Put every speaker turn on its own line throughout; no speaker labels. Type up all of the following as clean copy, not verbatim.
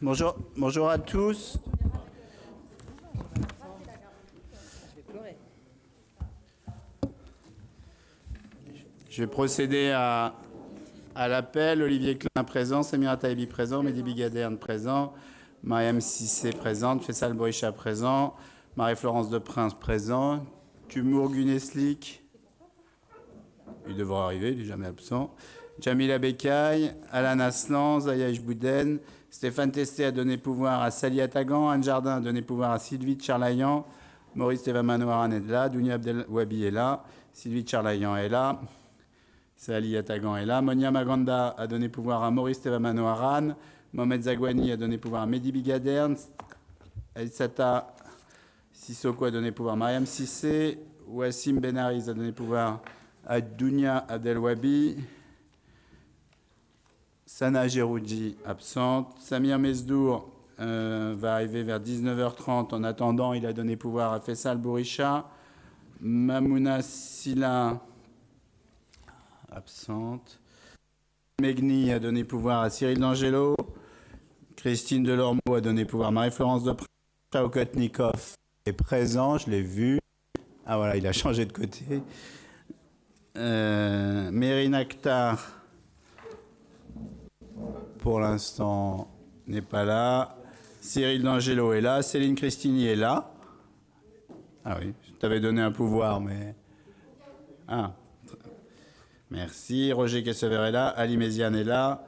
Bonjour à tous. Je vais procéder à l'appel. Olivier Klein présent, Samira Taïbi présent, Mehdi Bigaderne présent, Mariam Cissé présente, Faisal Boïcha présent, Marie-Florence de Prince présent, Tumour Guneslik, il devra arriver, il n'est jamais absent, Jamila Bekaï, Alan Aslan, Zaya Bouden, Stéphane Testé a donné pouvoir à Sali Atagan, Anne Jardin a donné pouvoir à Sylvie Charlayan, Maurice Tevamanoaran est là, Dounia Abdelwabi est là, Sylvie Charlayan est là, Sali Atagan est là, Monia Maganda a donné pouvoir à Maurice Tevamanoaran, Mohamed Zagouani a donné pouvoir à Mehdi Bigaderne, Aïssata Sissoko a donné pouvoir à Mariam Cissé, Wassim Benariz a donné pouvoir à Dounia Abdelwabi, Sana Geroudji absente, Samir Mesdour va arriver vers 19h30. En attendant, il a donné pouvoir à Faisal Bouricha, Mamouna Silla absente, Megni a donné pouvoir à Cyril D'Angelo, Christine Delormeau a donné pouvoir à Marie-Florence de Prince, Chaokotnikov est présent, je l'ai vu. Ah voilà, il a changé de côté. Mérine Akhtar, pour l'instant, n'est pas là. Cyril D'Angelo est là. Céline Christini est là. Ah oui, je t'avais donné un pouvoir, mais... Ah, merci. Roger Kessever est là. Ali Méziane est là.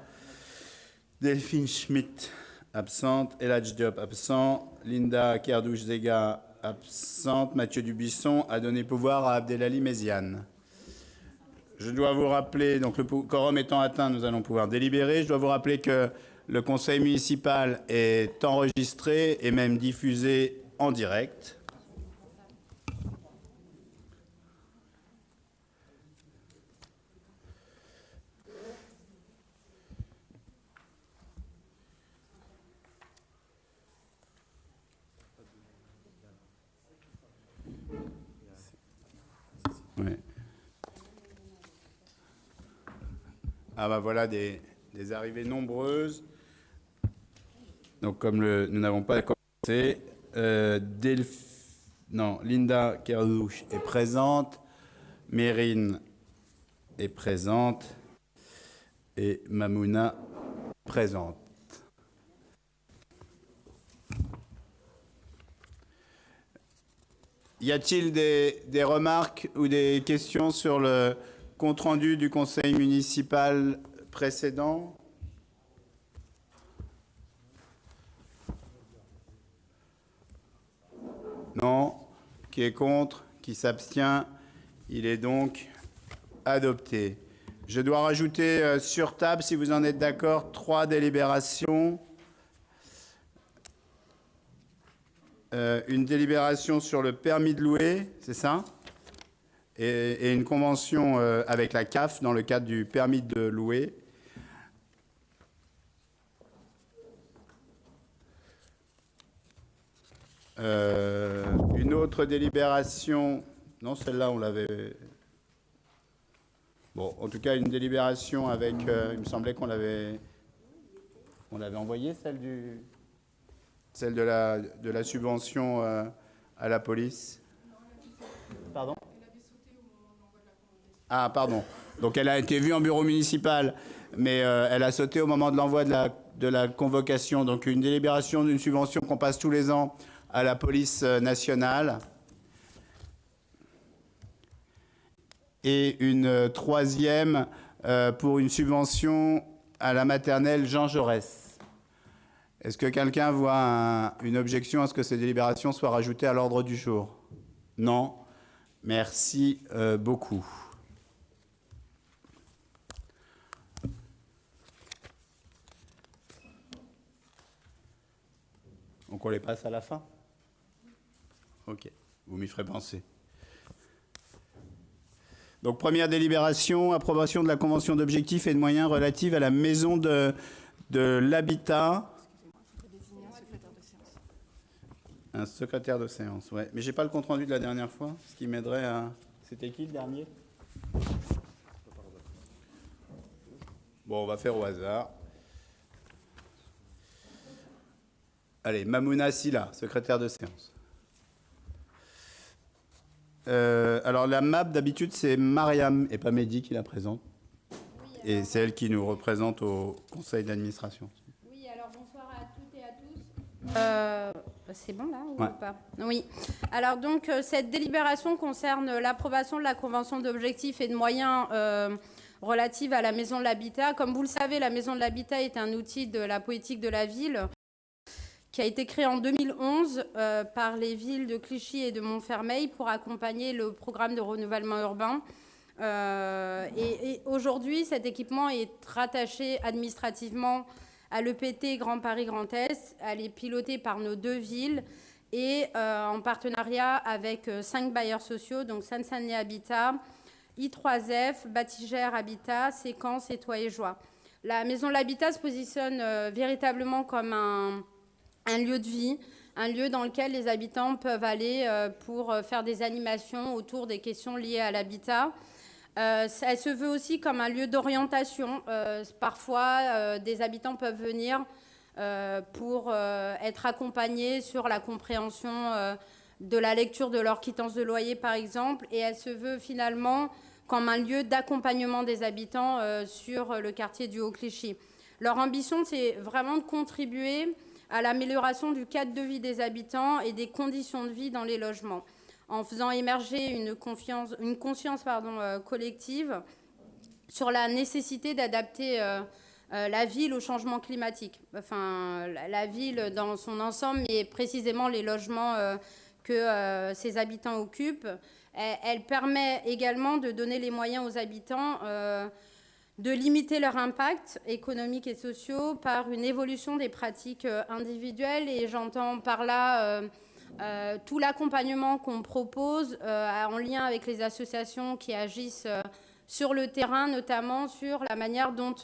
Delphine Schmitt, absente. Eladj Diop, absent. Linda Kerdouch-Zega, absente. Mathieu Dubuisson a donné pouvoir à Abdelali Méziane. Je dois vous rappeler, donc le quorum étant atteint, nous allons pouvoir délibérer. Je dois vous rappeler que le conseil municipal est enregistré et même diffusé en direct. Ouais. Ah bah voilà des arrivées nombreuses. Donc comme nous n'avons pas commencé, Linda Kerdouch est présente, Mérine est présente et Mamouna présente. Y a-t-il des remarques ou des questions sur le compte-rendu du conseil municipal précédent? Non. Qui est contre? Qui s'abstient? Il est donc adopté. Je dois rajouter sur table, si vous en êtes d'accord, 3 délibérations. Une délibération sur le permis de louer, c'est ça? Et une convention avec la CAF dans le cadre du permis de louer. Une autre délibération, non celle-là on l'avait... Bon, en tout cas une délibération avec, il me semblait qu'on l'avait envoyé, celle de la subvention à la police. Pardon? Ah, pardon. Donc elle a été vue en bureau municipal, mais elle a sauté au moment de l'envoi de la convocation. Donc une délibération d'une subvention qu'on passe tous les ans à la police nationale. Et une troisième pour une subvention à la maternelle Jean Jaurès. Est-ce que quelqu'un voit une objection à ce que ces délibérations soient rajoutées à l'ordre du jour? Non. Merci beaucoup. Donc on les passe à la fin? Ok, vous m'y ferez penser. Donc première délibération, approbation de la convention d'objectifs et de moyens relative à la maison de l'habitat. Un secrétaire de séance, ouais. Mais j'ai pas le compte rendu de la dernière fois, ce qui m'aiderait à... C'était qui le dernier? Bon, on va faire au hasard. Allez, Mamouna Silla, secrétaire de séance. Alors la MAP, d'habitude, c'est Mariam et pas Mehdi qui la présente. Oui, et c'est elle qui nous représente au conseil d'administration.
Oui, alors bonsoir à toutes et à tous. C'est bon là ou pas? Oui. Alors donc cette délibération concerne l'approbation de la convention d'objectifs et de moyens relative à la maison de l'habitat. Comme vous le savez, la maison de l'habitat est un outil de la politique de la ville qui a été créé en 2011 par les villes de Clichy et de Montfermeil pour accompagner le programme de renouvellement urbain. Et aujourd'hui, cet équipement est rattaché administrativement à l'EPT Grand Paris Grand Est. Elle est pilotée par nos 2 villes et en partenariat avec 5 bailleurs sociaux, donc Seine-Saint-Denis Habitat, I3F, Bâtigère Habitat, Séquence et Toit et Joie. La maison de l'habitat se positionne véritablement comme un lieu de vie, un lieu dans lequel les habitants peuvent aller pour faire des animations autour des questions liées à l'habitat. Elle se veut aussi comme un lieu d'orientation. Parfois, des habitants peuvent venir pour être accompagnés sur la compréhension de la lecture de leur quittance de loyer, par exemple. Et elle se veut finalement comme un lieu d'accompagnement des habitants sur le quartier du Haut-Clichy. Leur ambition, c'est vraiment de contribuer à l'amélioration du cadre de vie des habitants et des conditions de vie dans les logements, en faisant émerger une conscience collective sur la nécessité d'adapter la ville au changement climatique. Enfin, la ville dans son ensemble, mais précisément les logements que ses habitants occupent. Elle permet également de donner les moyens aux habitants de limiter leur impact économique et sociaux par une évolution des pratiques individuelles. Et j'entends par là tout l'accompagnement qu'on propose en lien avec les associations qui agissent sur le terrain, notamment sur la manière dont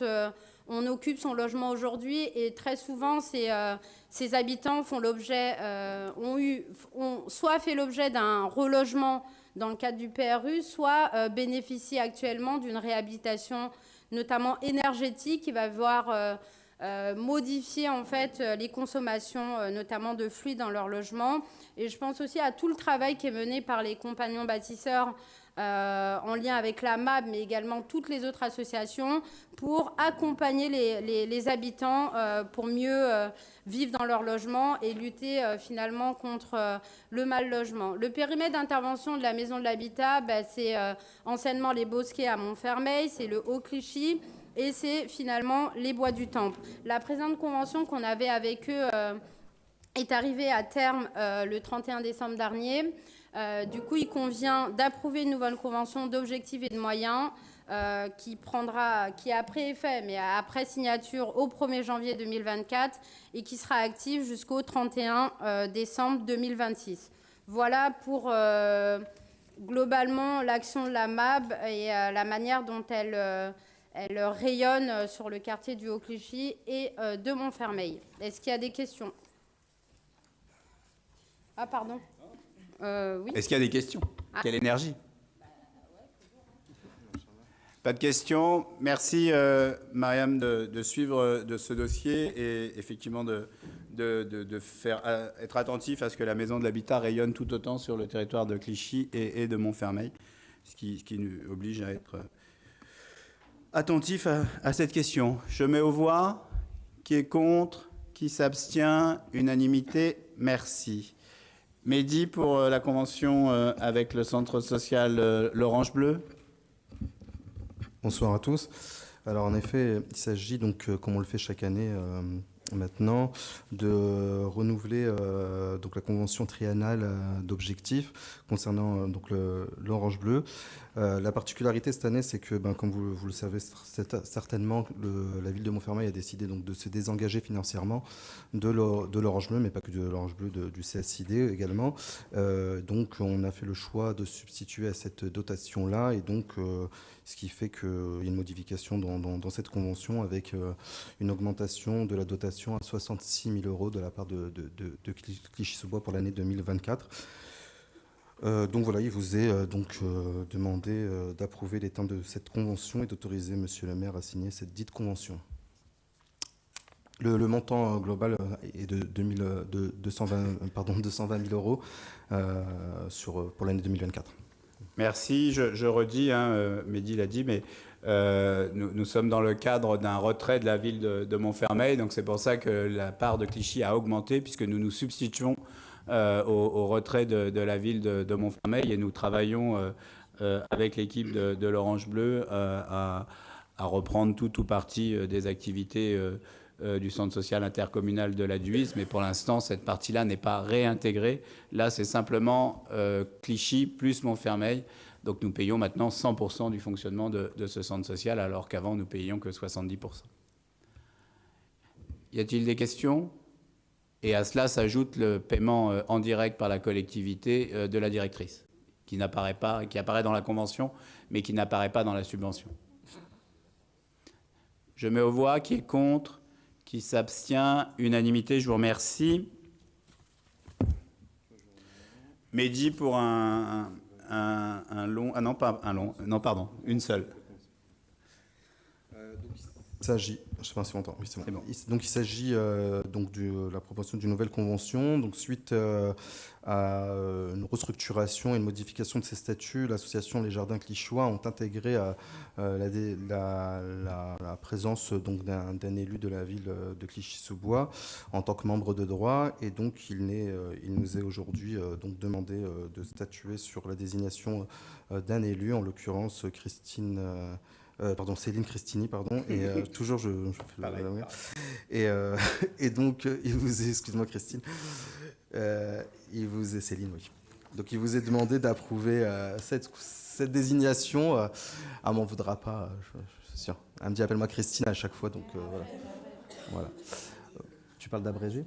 on occupe son logement aujourd'hui. Et très souvent, ces habitants font l'objet, ont soit fait l'objet d'un relogement dans le cadre du PRU, soit bénéficient actuellement d'une réhabilitation notamment énergétique, qui va voir modifier en fait les consommations, notamment de fluides dans leur logement. Et je pense aussi à tout le travail qui est mené par les compagnons bâtisseurs en lien avec la MAB, mais également toutes les autres associations, pour accompagner les habitants pour mieux vivre dans leur logement et lutter finalement contre le mal logement. Le périmètre d'intervention de la maison de l'habitat, c'est anciennement les Bosquets à Montfermeil, c'est le Haut-Clichy et c'est finalement les Bois du Temple. La présente convention qu'on avait avec eux est arrivée à terme le 31 décembre dernier. Du coup, il convient d'approuver une nouvelle convention d'objectifs et de moyens qui est après effet, mais après signature au 1er janvier 2024 et qui sera active jusqu'au 31 décembre 2026. Voilà pour globalement l'action de la MAB et la manière dont elle rayonne sur le quartier du Haut-Clichy et de Montfermeil. Est-ce qu'il y a des questions? Ah, pardon. Oui.
Est-ce qu'il y a des questions? Quelle énergie? Pas de questions. Merci, Mariam, de suivre de ce dossier et effectivement de faire être attentif à ce que la maison de l'habitat rayonne tout autant sur le territoire de Clichy et de Montfermeil, ce qui nous oblige à être attentif à cette question. Je mets aux voix. Qui est contre? Qui s'abstient? Unanimité. Merci. Mehdi, pour la convention avec le centre social l'Orange Bleu.
Bonsoir à tous. Alors en effet, il s'agit donc, comme on le fait chaque année maintenant, de renouveler donc la convention triennale d'objectifs concernant donc l'Orange Bleu. La particularité cette année, c'est que, comme vous le savez certainement, la ville de Montfermeil a décidé donc de se désengager financièrement de l'Orange Bleu, mais pas que de l'Orange Bleu, du CSID également. Donc on a fait le choix de substituer à cette dotation-là, et donc ce qui fait qu'il y a une modification dans cette convention avec une augmentation de la dotation à 66 000 € de la part de Clichy-sous-Bois pour l'année 2024. Donc voilà, il vous est donc demandé d'approuver les termes de cette convention et d'autoriser Monsieur le maire à signer cette dite convention. Le montant global est de 220 000 euros pour l'année 2024.
Merci. Je redis, Mehdi l'a dit, mais nous sommes dans le cadre d'un retrait de la ville de Montfermeil. Donc c'est pour ça que la part de Clichy a augmenté, puisque nous nous substituons au retrait de la ville de Montfermeil. Et nous travaillons avec l'équipe de l'Orange Bleu à reprendre tout ou partie des activités du centre social intercommunal de la Duise, mais pour l'instant, cette partie-là n'est pas réintégrée. Là, c'est simplement Clichy plus Montfermeil. Donc nous payons maintenant 100% du fonctionnement de ce centre social, alors qu'avant, nous payions que 70%. Y a-t-il des questions? Et à cela s'ajoute le paiement en direct par la collectivité de la directrice, qui n'apparaît pas, qui apparaît dans la convention, mais qui n'apparaît pas dans la subvention. Je mets aux voix qui est contre, qui s'abstient, unanimité, je vous remercie. Mehdi pour un long... Ah non, pas un long, non pardon, une seule.
Il s'agit, je ne sais pas si on entend, oui, c'est bon.
C'est bon.
Donc il s'agit donc de la proposition d'une nouvelle convention. Donc suite à une restructuration et une modification de ses statuts, l'association Les Jardins Clichychois ont intégré la présence donc d'un élu de la ville de Clichy-sous-Bois en tant que membre de droit, et donc il nous est aujourd'hui donc demandé de statuer sur la désignation d'un élu, en l'occurrence Céline Cristini, et toujours je fais
Pareil.
et donc il vous est, excuse-moi Christine, Céline, oui. Donc il vous est demandé d'approuver cette désignation. Elle m'en voudra pas, je suis sûr. Elle me dit appelle-moi Christine à chaque fois, donc voilà. Tu parles d'abrégé.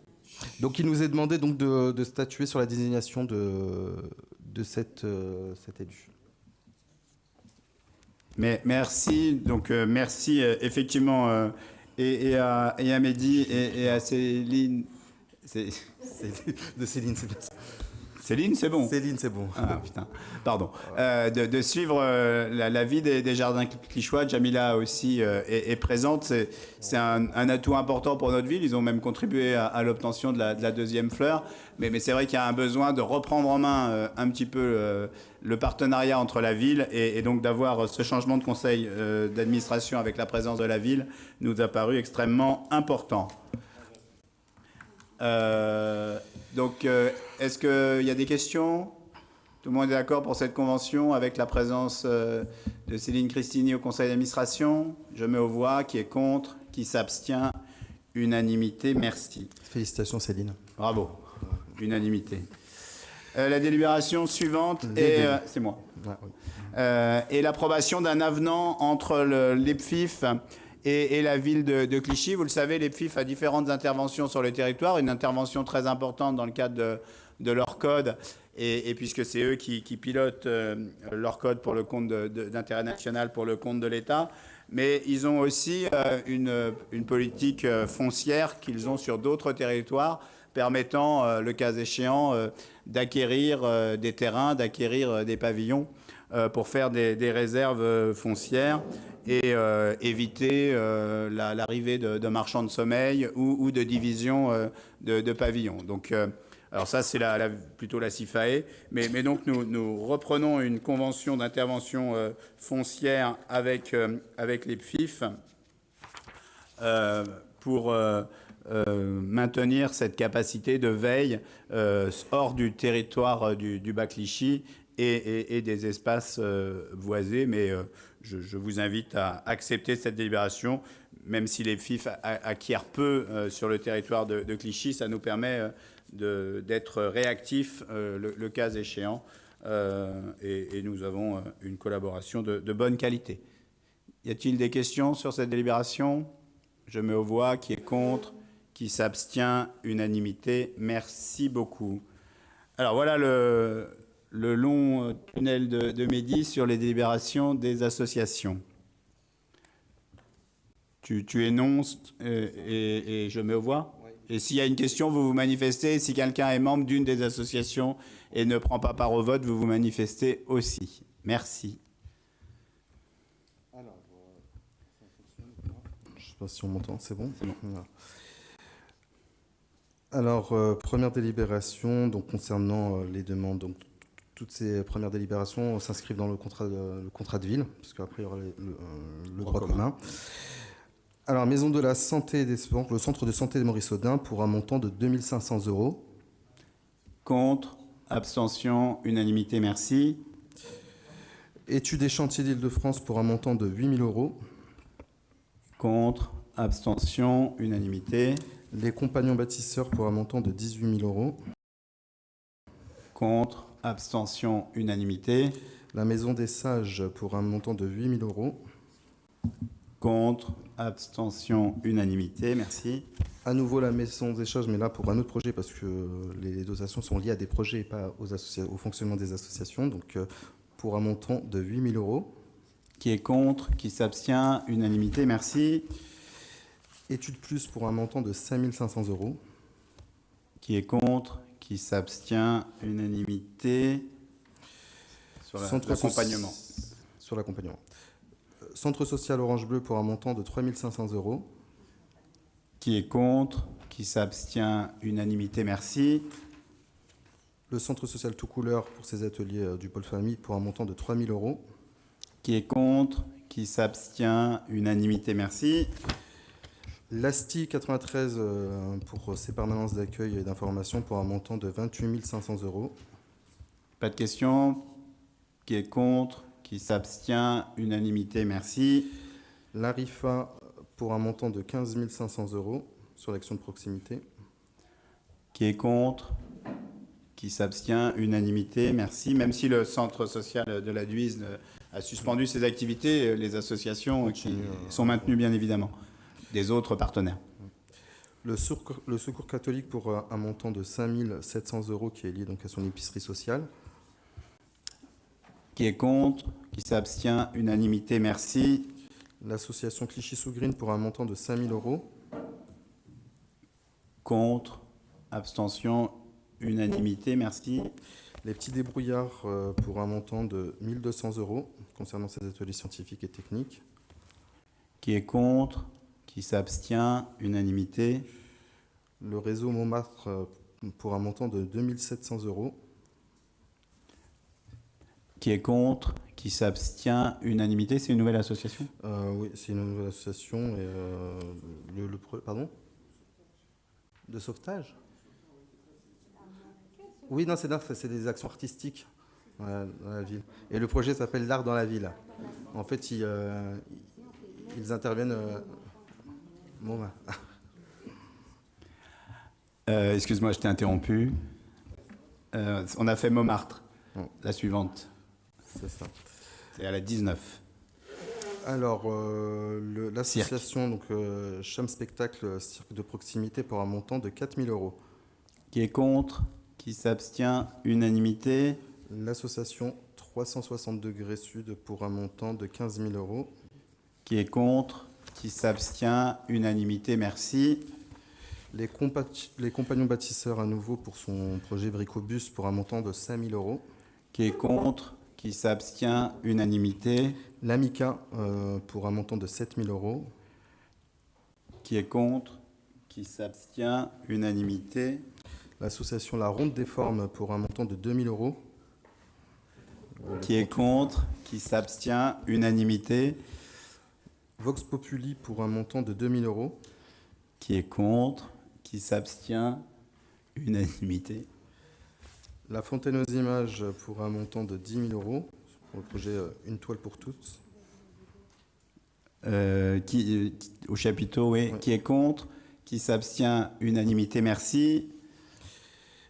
Donc il nous est demandé donc de statuer sur la désignation de cet élu.
Mais merci, donc merci effectivement et à Mehdi et à Céline.
De Céline, c'est bien ça.
Céline, c'est bon.
Céline, c'est bon.
Ah putain, pardon. De suivre la vie des jardins clichychois. Jamila aussi est présente. C'est un atout important pour notre ville. Ils ont même contribué à l'obtention de la deuxième fleur. Mais c'est vrai qu'il y a un besoin de reprendre en main un petit peu le partenariat entre la ville et donc d'avoir ce changement de conseil d'administration avec la présence de la ville nous a paru extrêmement important. Donc, est-ce qu'il y a des questions? Tout le monde est d'accord pour cette convention avec la présence de Céline Cristini au conseil d'administration? Je mets aux voix. Qui est contre? Qui s'abstient? Unanimité. Merci.
Félicitations Céline.
Bravo. Unanimité. La délibération suivante c'est moi.
Ah, oui.
Et l'approbation d'un avenant entre l'EPFIF et la ville de Clichy. Vous le savez, l'EPFIF a différentes interventions sur le territoire, une intervention très importante dans le cadre de leur code, et puisque c'est eux qui pilotent leur code pour le compte d'intérêt national pour le compte de l'État. Mais ils ont aussi une politique foncière qu'ils ont sur d'autres territoires, permettant, le cas échéant, d'acquérir des terrains, d'acquérir des pavillons pour faire des réserves foncières et éviter l'arrivée de marchands de sommeil ou de division de pavillons. Donc, alors ça, c'est plutôt la CIFAE. Mais donc, nous reprenons une convention d'intervention foncière avec les PFIF pour maintenir cette capacité de veille hors du territoire du Bas-Clichy et des espaces voisés. Mais je vous invite à accepter cette délibération, même si les FIF acquièrent peu sur le territoire de Clichy. Ça nous permet d'être réactifs le cas échéant. Et nous avons une collaboration de bonne qualité. Y a-t-il des questions sur cette délibération? Je mets aux voix. Qui est contre? Qui s'abstient? Unanimité. Merci beaucoup. Alors voilà le long tunnel de Mehdi sur les délibérations des associations. Tu énonces et je mets aux voix. Oui. Et s'il y a une question, vous vous manifestez. Si quelqu'un est membre d'une des associations et ne prend pas part au vote, vous vous manifestez aussi. Merci.
Alors, je ne sais pas si on m'entend, c'est bon?
C'est bon.
Voilà. Alors, première délibération, donc concernant les demandes, donc toutes ces premières délibérations s'inscrivent dans le contrat de ville, parce qu'après il y aura le droit commun. Alors, Maison de la Santé et des Sports, le centre de santé de Maurice-Audin pour un montant de 2 500 €.
Contre, abstention, unanimité, merci.
Études et chantiers d'Île-de-France pour un montant de 8 000 €.
Contre, abstention, unanimité.
Les compagnons bâtisseurs pour un montant de 18 000 €.
Contre, abstention, unanimité.
La Maison des Sages pour un montant de 8 000 €.
Contre, abstention, unanimité, merci.
À nouveau la Maison des Sages, mais là pour un autre projet, parce que les dotations sont liées à des projets et pas au fonctionnement des associations. Donc pour un montant de 8 000 €.
Qui est contre, qui s'abstient, unanimité, merci.
Études plus pour un montant de 5 500 €.
Qui est contre, qui s'abstient, unanimité. Sur l'accompagnement.
Sur l'accompagnement. Centre social Orange Bleu pour un montant de 3 500 €.
Qui est contre, qui s'abstient, unanimité, merci.
Le centre social Tout Couleur pour ses ateliers du pôle famille pour un montant de 3 000 €.
Qui est contre, qui s'abstient, unanimité, merci.
L'ASTI 93 pour ses permanences d'accueil et d'information pour un montant de 28 500 €.
Pas de questions. Qui est contre, qui s'abstient, unanimité, merci.
L'ARIFA pour un montant de 15 500 € sur l'action de proximité.
Qui est contre, qui s'abstient, unanimité, merci. Même si le centre social de la Duise a suspendu ses activités, les associations qui sont maintenues bien évidemment, des autres partenaires.
Le secours catholique pour un montant de 5 700 € qui est lié donc à son épicerie sociale.
Qui est contre, qui s'abstient, unanimité, merci.
L'association Clichy-sous-Green pour un montant de 5 000 €.
Contre, abstention, unanimité, merci.
Les petits débrouillards pour un montant de 1 200 € concernant ces ateliers scientifiques et techniques.
Qui est contre, qui s'abstient, unanimité.
Le réseau Montmartre pour un montant de 2 700 €.
Qui est contre, qui s'abstient, unanimité. C'est une nouvelle association?
Oui, c'est une nouvelle association. Et, pardon? De sauvetage? Oui, non, c'est des actions artistiques dans la ville. Et le projet s'appelle l'art dans la ville. En fait, ils interviennent... Bon, bah.
Excuse-moi, je t'ai interrompu. On a fait Montmartre, la suivante.
C'est ça.
C'est à la 19.
Alors, l'association donc Cham Spectacle Cirque de proximité pour un montant de 4 000 €.
Qui est contre, qui s'abstient, unanimité.
L'association 360 degrés Sud pour un montant de 15 000 €.
Qui est contre, qui s'abstient, unanimité, merci.
Les compagnons bâtisseurs à nouveau pour son projet Bricobus pour un montant de 5 000 €.
Qui est contre, qui s'abstient, unanimité.
L'Amica pour un montant de 7 000 €.
Qui est contre, qui s'abstient, unanimité.
L'association La Ronde des Formes pour un montant de 2 000 €.
Qui est contre, qui s'abstient, unanimité.
Vox Populi pour un montant de 2 000 €.
Qui est contre, qui s'abstient, unanimité.
La Fontaine aux Images pour un montant de 10 000 € pour le projet Une toile pour tous.
Au chapiteau, oui.
Ouais.
Qui est contre, qui s'abstient, unanimité, merci.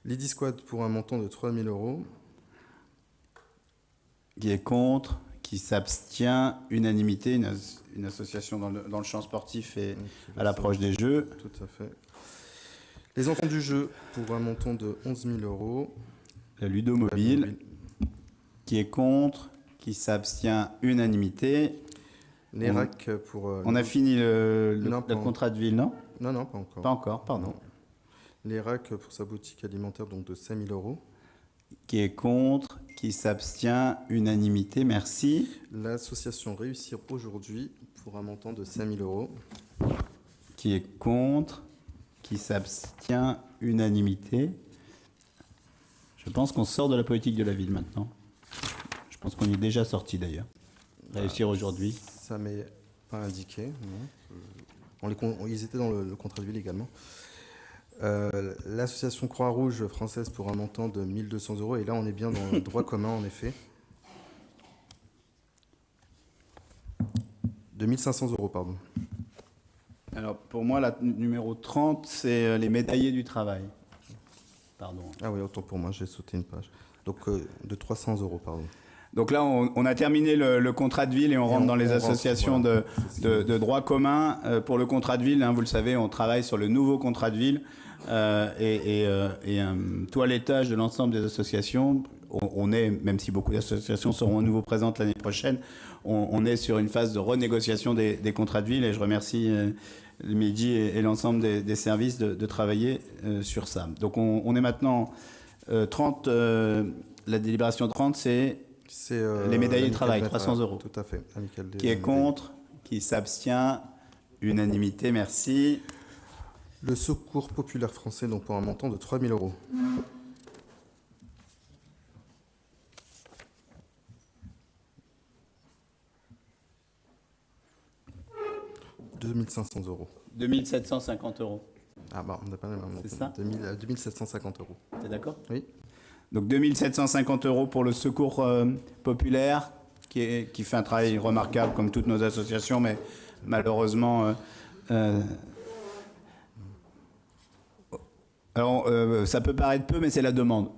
Lady Squad pour un montant de 3 000 €.
Qui est contre, qui s'abstient, unanimité. Une association dans le champ sportif et à l'approche des Jeux.
Tout à fait. Les Enfants du Jeu pour un montant de 11 000 €.
La Ludomobile. Qui est contre, qui s'abstient, unanimité.
Les RAC pour...
On a fini le
Non, pas
contrat de ville, non?
Non, pas encore.
Pas encore, pardon.
Les RAC pour sa boutique alimentaire donc de 5 000 €.
Qui est contre, qui s'abstient, unanimité, merci.
L'association Réussir aujourd'hui pour un montant de 5 000 €.
Qui est contre, qui s'abstient, unanimité. Je pense qu'on sort de la politique de la ville maintenant. Je pense qu'on y est déjà sorti d'ailleurs. Réussir aujourd'hui.
Ça m'est pas indiqué. Non. Ils étaient dans le contrat de ville également. L'association Croix-Rouge française pour un montant de 1 200 €. Et là, on est bien dans le droit commun, en effet. De 1 500 €, pardon.
Alors pour moi, la numéro 30, c'est les médaillés du travail. Pardon.
Ah oui, autant pour moi, j'ai sauté une page. Donc de 300 €, pardon.
Donc là, on a terminé le contrat de ville et on rentre dans les associations
voilà.
de droit commun. Pour le contrat de ville, hein, vous le savez, on travaille sur le nouveau contrat de ville et un toilettage de l'ensemble des associations. On est, même si beaucoup d'associations seront à nouveau présentes l'année prochaine, on est sur une phase de renégociation des contrats de ville et je remercie Mehdi et l'ensemble des services de travailler sur ça. Donc on est maintenant 30, la délibération 30, c'est les médaillés de travail, 300 €.
Tout à fait. Amical des
Qui est
médaillés.
contre? Qui s'abstient? Unanimité, merci.
Le Secours populaire français, donc pour un montant de 3 000 €. 2 500 €.
2 750 €.
Ah bah, on n'a pas le même montant.
C'est ça
2 750 €.
T'es d'accord?
Oui.
Donc 2 750 € pour le Secours populaire, qui fait un travail remarquable comme toutes nos associations, mais malheureusement... alors, ça peut paraître peu, mais c'est la demande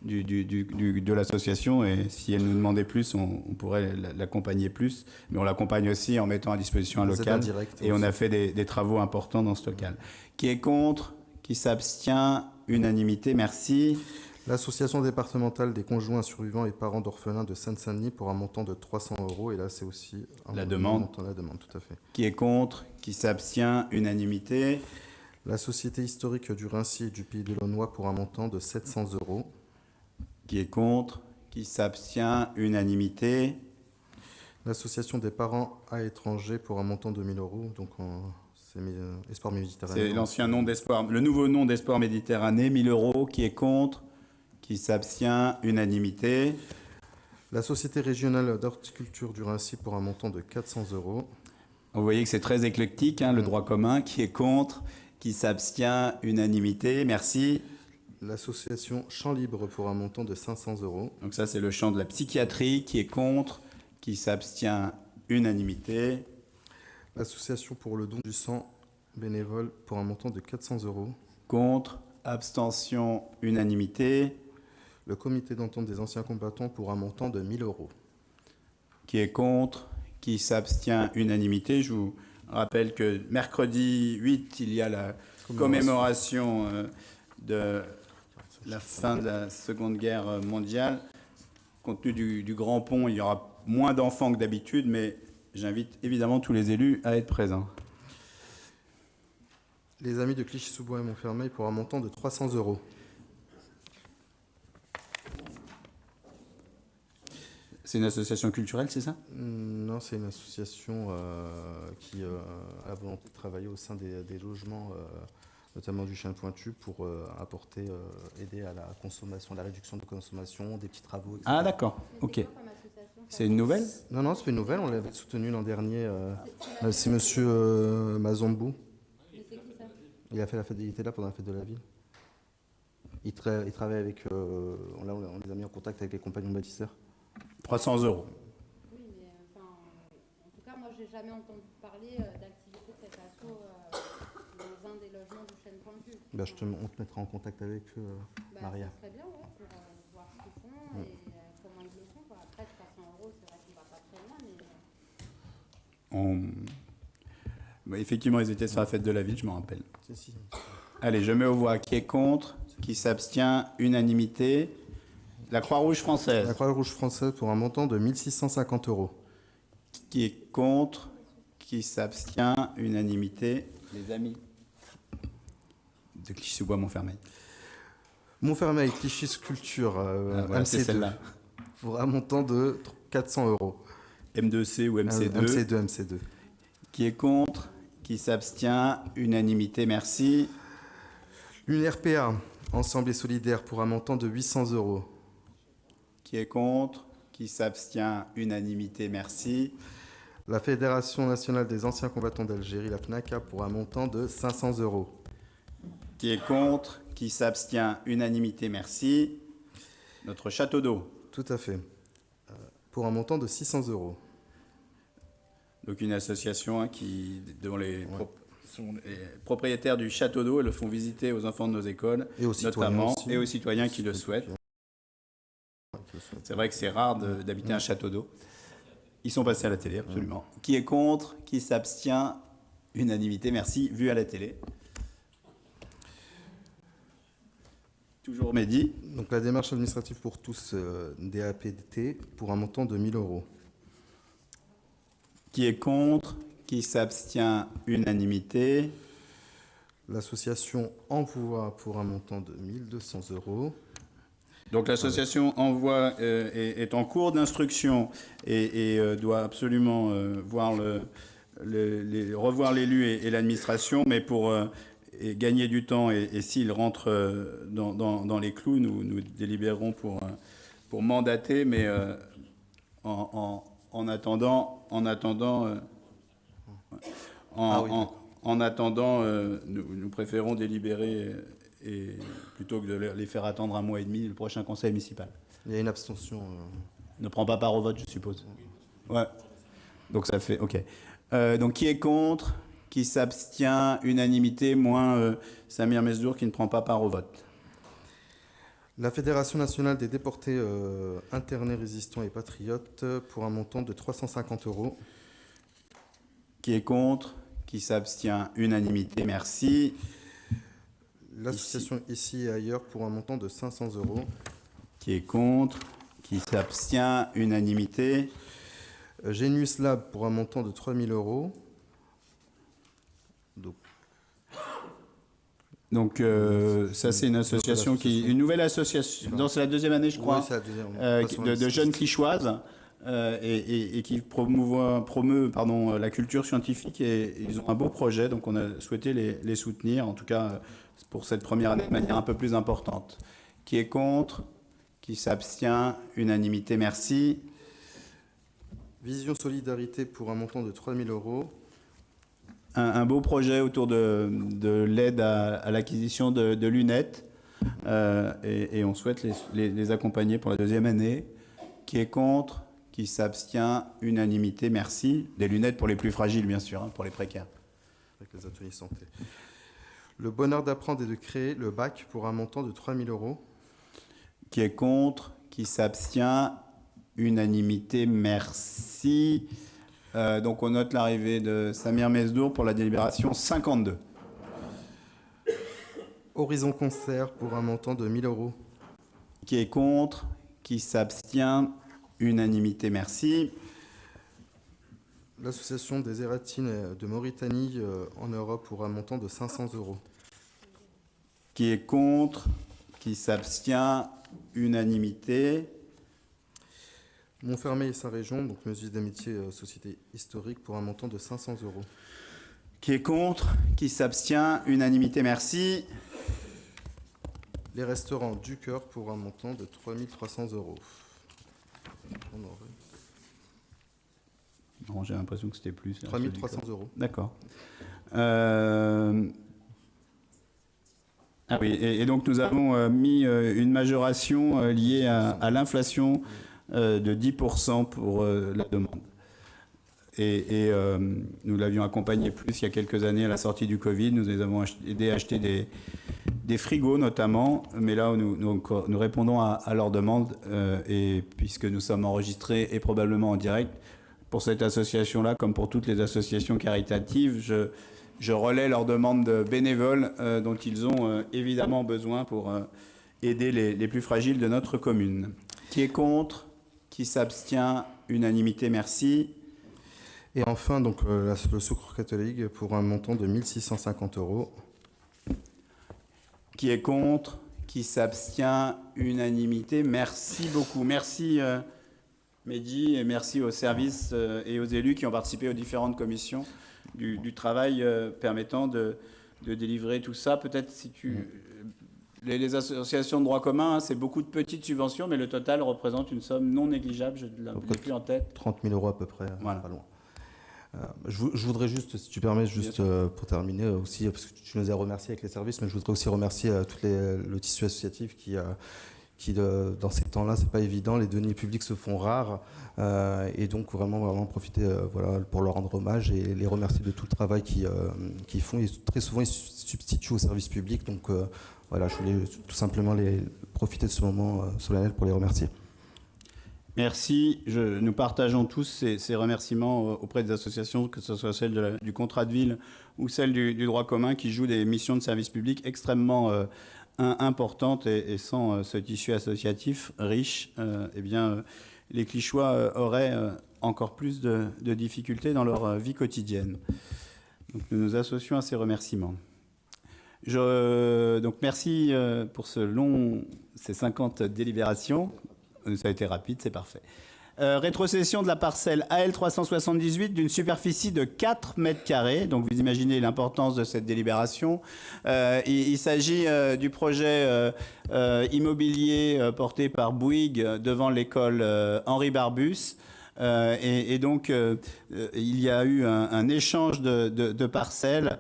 de l'association. Et si elle nous demandait plus, on pourrait l'accompagner plus. Mais on l'accompagne aussi en mettant à disposition un
Les aides
local.
indirectes
Et on
aussi.
a fait des travaux importants dans ce local. Qui est contre? Qui s'abstient? Unanimité, merci.
L'association départementale des conjoints survivants et parents d'orphelins de Seine-Saint-Denis pour un montant de 300 €. Et là, c'est aussi
La demande.
La demande, tout à fait.
Qui est contre? Qui s'abstient? Unanimité.
La Société historique du Rincy et du Pays de Launois pour un montant de 700 €.
Qui est contre? Qui s'abstient? Unanimité.
L'association des parents à étrangers pour un montant de 1 000 €. Donc, c'est Espoir Méditerranée.
C'est l'ancien nom d'Espoir, le nouveau nom d'Espoir Méditerranée, 1 000 €. Qui est contre? Qui s'abstient? Unanimité.
La Société régionale d'horticulture du Rincy pour un montant de 400 €.
Vous voyez que c'est très éclectique, hein, le droit commun. Qui est contre? Qui s'abstient? Unanimité. Merci.
L'association Champ Libre pour un montant de 500 €.
Donc ça, c'est le champ de la psychiatrie. Qui est contre? Qui s'abstient? Unanimité.
L'association pour le don du sang bénévole pour un montant de 400 €.
Contre? Abstention? Unanimité.
Le comité d'entente des anciens combattants pour un montant de 1 000 €.
Qui est contre? Qui s'abstient? Unanimité. Je vous rappelle que mercredi 8, il y a la commémoration de la fin de la Seconde Guerre mondiale. Compte tenu du Grand Pont, il y aura moins d'enfants que d'habitude, mais j'invite évidemment tous les élus à être présents.
Les Amis de Clichy-sous-Bois et Montfermeil pour un montant de 300 €.
C'est une association culturelle, c'est ça?
Non, c'est une association qui a la volonté de travailler au sein des logements, notamment du Chêne Pointu, pour apporter, aider à la consommation, la réduction de consommation, des petits travaux, etc.
Ah d'accord, ok. C'est une nouvelle?
Non, c'est pas une nouvelle, on l'avait soutenu l'an dernier. C'est monsieur Mazambou. Il a fait la fête, il était là pendant la fête de la ville. Il travaille avec, là on les a mis en contact avec les compagnons bâtisseurs.
300 €.
Oui, mais enfin, en tout cas, moi, j'ai jamais entendu parler d'activité de cet asso dans un des logements du Chêne Pointu.
Bah, on te mettra en contact avec eux, Maria.
Ça serait bien, ouais, pour voir ce qu'ils font et comment ils le font, quoi. Après, 300 €, c'est vrai qu'on va pas très loin, mais...
Bah, effectivement, ils étaient sur la fête de la ville, je me rappelle.
Si.
Allez, je mets aux voix. Qui est contre? Qui s'abstient? Unanimité. La Croix-Rouge française.
La Croix-Rouge française pour un montant de 1 650 €.
Qui est contre? Qui s'abstient? Unanimité. Les amis de Clichy-sous-Bois Montfermeil.
Montfermeil, Clichy Sculpture,
Voilà, c'est
MC2,
celle-là.
pour un montant de 400 €.
M2C ou MC2.
MC2.
Qui est contre? qui s'abstient, unanimité, merci.
Une RPA, Ensemble et solidaire, pour un montant de 800 euros.
Qui est contre, qui s'abstient, unanimité, merci.
La Fédération nationale des anciens combattants d'Algérie, la FNACA, pour un montant de 500 euros.
Qui est contre, qui s'abstient, unanimité, merci. Notre château d'eau.
Tout à fait. Pour un montant de 600 euros.
Donc une association dont sont les propriétaires du château d'eau et le font visiter aux enfants de nos écoles,
Et aux citoyens
notamment,
aussi.
et aux citoyens qui le souhaitent. C'est vrai que c'est rare d'habiter un château d'eau. Ils sont passés à la télé, absolument. Qui est contre, qui s'abstient, unanimité, merci, vu à la télé. Toujours Mehdi.
Donc la démarche administrative pour tous, DAPT, pour un montant de 1000 euros.
Qui est contre, qui s'abstient, unanimité.
L'association Envoi pour un montant de 1200 euros.
Donc l'association Envoi est en cours d'instruction et doit absolument revoir l'élu et l'administration, mais pour gagner du temps et s'il rentre dans les clous, nous délibérerons pour mandater, mais en attendant, nous préférons délibérer plutôt que de les faire attendre un mois et demi le prochain conseil municipal.
Il y a une abstention.
Ne prend pas part au vote, je suppose. Ouais. Donc ça fait OK. Donc qui est contre, qui s'abstient, unanimité, moins Samir Mesdour qui ne prend pas part au vote.
La Fédération nationale des déportés internés, résistants et patriotes pour un montant de 350 euros.
Qui est contre, qui s'abstient, unanimité, merci.
L'association Ici et ailleurs pour un montant de 500 euros.
Qui est contre, qui s'abstient, unanimité.
Genius Lab pour un montant de 3000 euros.
Donc ça c'est une association une nouvelle association, c'est la deuxième année je crois,
Oui, c'est la deuxième.
de jeunes clichoises et qui promeut la culture scientifique et ils ont un beau projet, donc on a souhaité les soutenir, en tout cas pour cette première année de manière un peu plus importante. Qui est contre, qui s'abstient, unanimité, merci.
Vision Solidarité pour un montant de 3000 euros.
Un beau projet autour de l'aide à l'acquisition de lunettes et on souhaite les accompagner pour la deuxième année. Qui est contre, qui s'abstient, unanimité, merci. Des lunettes pour les plus fragiles, bien sûr, pour les précaires.
Avec les ateliers santé. Le bonheur d'apprendre et de créer le bac pour un montant de 3000 euros.
Qui est contre, qui s'abstient, unanimité, merci. Donc on note l'arrivée de Samir Mesdour pour la délibération 52.
Horizon Concert pour un montant de 1000 euros.
Qui est contre, qui s'abstient, unanimité, merci.
L'association des Ératines de Mauritanie en Europe pour un montant de 500 euros.
Qui est contre, qui s'abstient, unanimité.
Montfermeil et sa région, donc mesures d'amitié société historique pour un montant de 500 euros.
Qui est contre, qui s'abstient, unanimité, merci.
Les restaurants du cœur pour un montant de 3300 euros.
Non, j'ai l'impression que c'était plus.
3300 euros.
D'accord. Ah oui, et donc nous avons mis une majoration liée à l'inflation de 10% pour la demande. Et nous l'avions accompagné plus il y a quelques années à la sortie du Covid. Nous les avons aidés à acheter des frigos notamment, mais là nous répondons à leur demande et puisque nous sommes enregistrés et probablement en direct, pour cette association-là, comme pour toutes les associations caritatives, je relais leur demande de bénévoles dont ils ont évidemment besoin pour aider les plus fragiles de notre commune. Qui est contre ? Qui s'abstient ? Unanimité, merci.
Et enfin, donc, le Secours catholique pour un montant de 1650 euros.
Qui est contre ? Qui s'abstient ? Unanimité, merci beaucoup. Merci Mehdi, et merci aux services et aux élus qui ont participé aux différentes commissions du travail permettant de délivrer tout ça. Peut-être si les associations de droit commun, c'est beaucoup de petites subventions, mais le total représente une somme non négligeable, je ne l'ai plus en tête.
30 000 euros à peu près,
voilà.
Pas loin. Je voudrais juste, si tu permets, juste pour terminer aussi, parce que tu nous as remercié avec les services, mais je voudrais aussi remercier tout le tissu associatif qui dans ces temps-là, c'est pas évident, les deniers publics se font rares, et donc vraiment profiter pour leur rendre hommage et les remercier de tout le travail qu'ils font. Et très souvent, ils se substituent au service public, donc voilà, je voulais tout simplement profiter de ce moment solennel pour les remercier.
Merci. Nous partageons tous ces remerciements auprès des associations, que ce soit celle du contrat de ville ou celle du droit commun, qui jouent des missions de service public extrêmement importantes. Et sans ce tissu associatif riche, eh bien, les Clichéois auraient encore plus de difficultés dans leur vie quotidienne. Donc, nous nous associons à ces remerciements. Donc merci pour ces 50 délibérations. Ça a été rapide, c'est parfait. Rétrocession de la parcelle AL 378 d'une superficie de 4 mètres carrés. Donc vous imaginez l'importance de cette délibération. Il s'agit du projet immobilier porté par Bouygues devant l'école Henri Barbus. Et donc il y a eu un échange de parcelles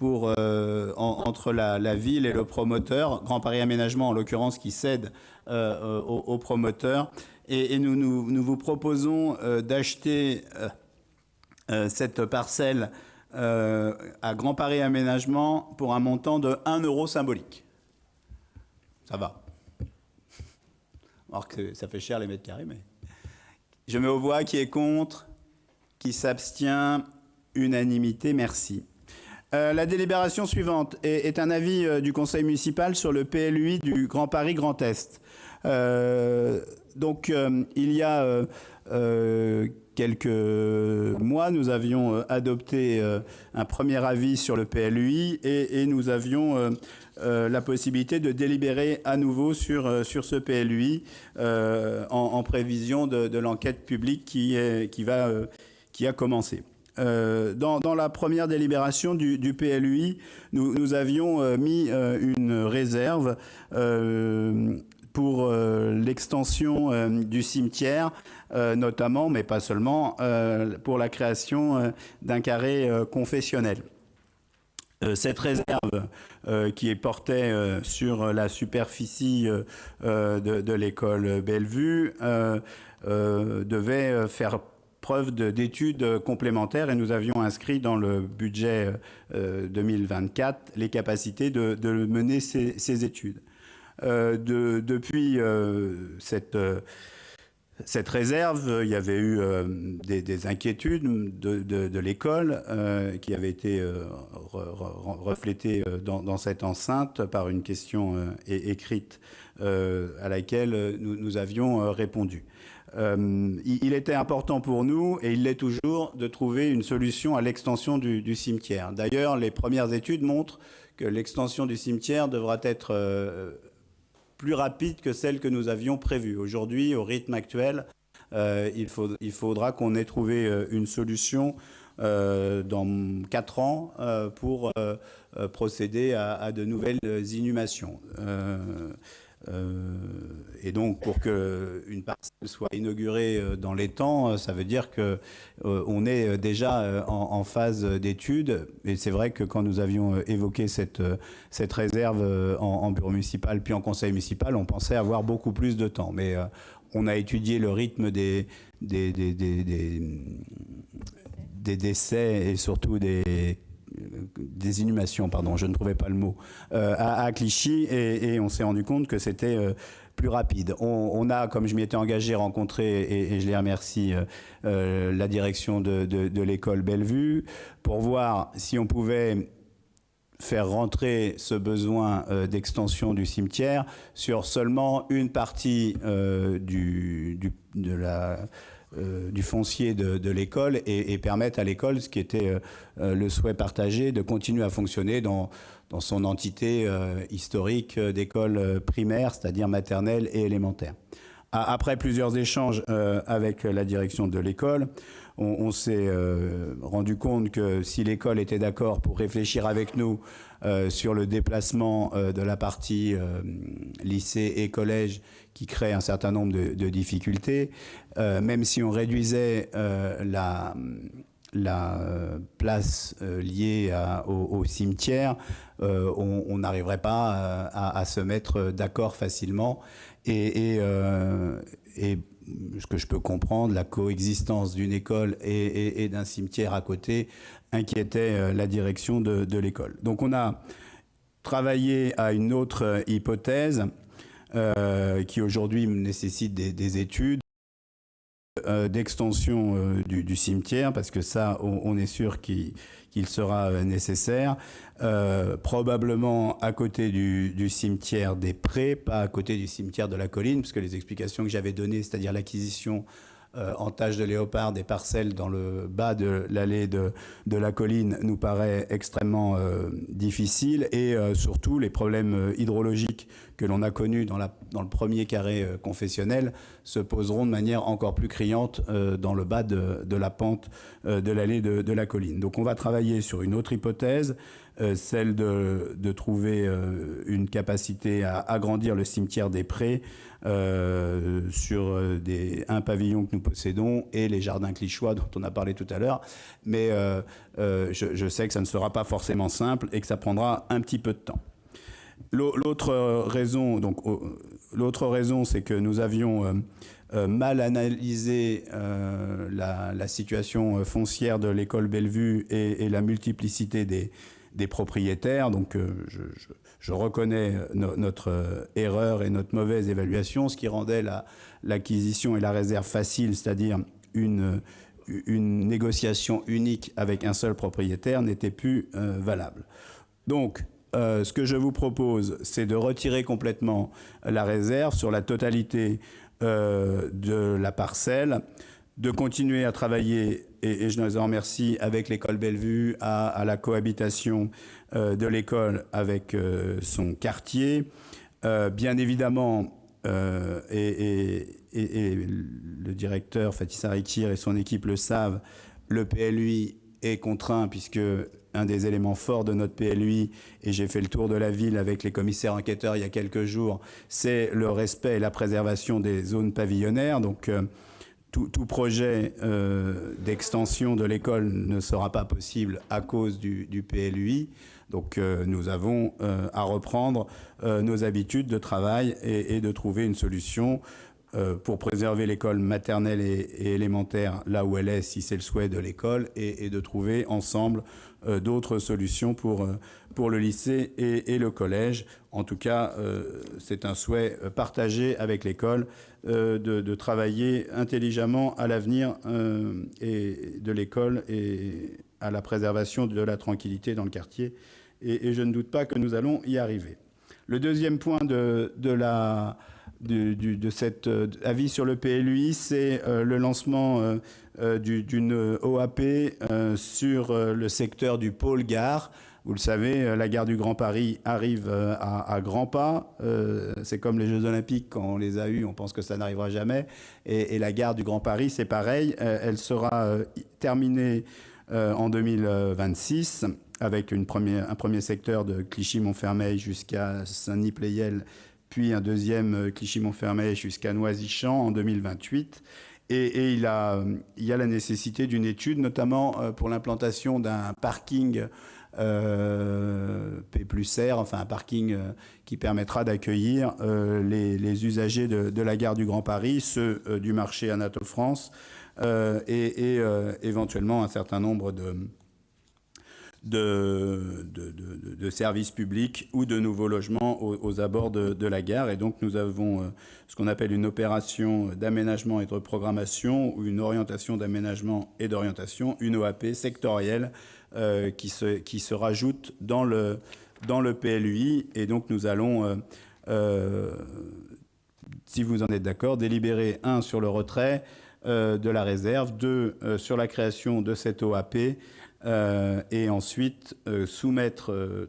entre la ville et le promoteur, Grand Paris Aménagement en l'occurrence, qui cède au promoteur. Et nous vous proposons d'acheter cette parcelle à Grand Paris Aménagement pour un montant de 1 euro symbolique. Ça va. Alors que ça fait cher les mètres carrés, mais... Je mets aux voix qui est contre, qui s'abstient, unanimité, merci. La délibération suivante est un avis du conseil municipal sur le PLUI du Grand Paris Grand Est. Donc, il y a quelques mois, nous avions adopté un premier avis sur le PLUI et nous avions la possibilité de délibérer à nouveau sur ce PLUI en prévision de l'enquête publique qui a commencé. Dans la première délibération du PLUI, nous avions mis une réserve pour l'extension du cimetière, notamment, mais pas seulement, pour la création d'un carré confessionnel. Cette réserve qui portait sur la superficie de l'école Bellevue devait faire preuve d'études complémentaires et nous avions inscrit dans le budget 2024 les capacités de mener ces études. Depuis cette réserve, il y avait eu des inquiétudes de l'école qui avaient été reflétées dans cette enceinte par une question écrite à laquelle nous avions répondu. Il était important pour nous, et il l'est toujours, de trouver une solution à l'extension du cimetière. D'ailleurs, les premières études montrent que l'extension du cimetière devra être plus rapide que celle que nous avions prévue. Aujourd'hui, au rythme actuel, il faudra qu'on ait trouvé une solution dans 4 ans pour procéder à de nouvelles inhumations. Et donc, pour qu'une parcelle soit inaugurée dans les temps, ça veut dire qu'on est déjà en phase d'étude. Et c'est vrai que quand nous avions évoqué cette réserve en bureau municipal, puis en conseil municipal, on pensait avoir beaucoup plus de temps. Mais on a étudié le rythme des décès et surtout des inhumations, pardon, je ne trouvais pas le mot, à Clichy, et on s'est rendu compte que c'était plus rapide. On a, comme je m'y étais engagé, rencontré, et je les remercie, la direction de l'école Bellevue, pour voir si on pouvait faire rentrer ce besoin d'extension du cimetière sur seulement une partie du foncier de l'école et permettre à l'école, ce qui était le souhait partagé, de continuer à fonctionner dans son entité historique d'école primaire, c'est-à-dire maternelle et élémentaire. après plusieurs échanges avec la direction de l'école, on s'est rendu compte que si l'école était d'accord pour réfléchir avec nous sur le déplacement de la partie lycée et collège qui crée un certain nombre de difficultés, même si on réduisait la place liée au cimetière, on n'arriverait pas à se mettre d'accord facilement. Et ce que je peux comprendre, la coexistence d'une école et d'un cimetière à côté inquiétait la direction de l'école. Donc on a travaillé à une autre hypothèse qui aujourd'hui nécessite des études d'extension du cimetière, parce que ça, on est sûr qu'il sera nécessaire, probablement à côté du cimetière des Prés, pas à côté du cimetière de la Colline, parce que les explications que j'avais données, c'est-à-dire l'acquisition en tâche de léopard des parcelles dans le bas de l'allée de la Colline nous paraît extrêmement difficile, et surtout les problèmes hydrologiques que l'on a connus dans le premier carré confessionnel se poseront de manière encore plus criante dans le bas de la pente de l'allée de la Colline. Donc on va travailler sur une autre hypothèse, celle de trouver une capacité à agrandir le cimetière des Prés sur un pavillon que nous possédons et les jardins clichois dont on a parlé tout à l'heure. Mais je sais que ça ne sera pas forcément simple et que ça prendra un petit peu de temps. L'autre raison, c'est que nous avions mal analysé la situation foncière de l'école Bellevue et la multiplicité des propriétaires. Donc je reconnais notre erreur et notre mauvaise évaluation, ce qui rendait l'acquisition et la réserve facile, c'est-à-dire une négociation unique avec un seul propriétaire, n'était plus valable. Donc ce que je vous propose, c'est de retirer complètement la réserve sur la totalité de la parcelle, de continuer à travailler, et je nous en remercie, avec l'école Bellevue, à la cohabitation de l'école avec son quartier. Bien évidemment, et le directeur Fatih Sarikir et son équipe le savent, le PLUI est contraint, puisque un des éléments forts de notre PLUI, et j'ai fait le tour de la ville avec les commissaires enquêteurs il y a quelques jours, c'est le respect et la préservation des zones pavillonnaires. Donc tout projet d'extension de l'école ne sera pas possible à cause du PLUI. Donc nous avons à reprendre nos habitudes de travail et de trouver une solution pour préserver l'école maternelle et élémentaire là où elle est, si c'est le souhait de l'école, et de trouver ensemble d'autres solutions pour le lycée et le collège. En tout cas, c'est un souhait partagé avec l'école de travailler intelligemment à l'avenir de l'école et à la préservation de la tranquillité dans le quartier. Et je ne doute pas que nous allons y arriver. Le deuxième point de cet avis sur le PLUI, c'est le lancement d'une OAP sur le secteur du pôle gare. Vous le savez, la gare du Grand Paris arrive à grands pas. C'est comme les Jeux Olympiques, quand on les a eus, on pense que ça n'arrivera jamais. Et la gare du Grand Paris, c'est pareil. Elle sera terminée en 2026 avec un premier secteur de Clichy-Montfermeil jusqu'à Saint-Denis-Pleyel, puis un deuxième Clichy-Montfermeil jusqu'à Noisy-Champs en 2028. Et il y a la nécessité d'une étude, notamment pour l'implantation d'un parking P+R, enfin un parking qui permettra d'accueillir les usagers de la gare du Grand Paris, ceux du marché Anatole France, et éventuellement un certain nombre de services publics ou de nouveaux logements aux abords de la gare. Et donc nous avons ce qu'on appelle une opération d'aménagement et de reprogrammation, ou une orientation d'aménagement et d'orientation, une OAP sectorielle qui se rajoute dans le PLUI. Et donc nous allons, si vous en êtes d'accord, délibérer 1 sur le retrait de la réserve, 2 sur la création de cette OAP, et ensuite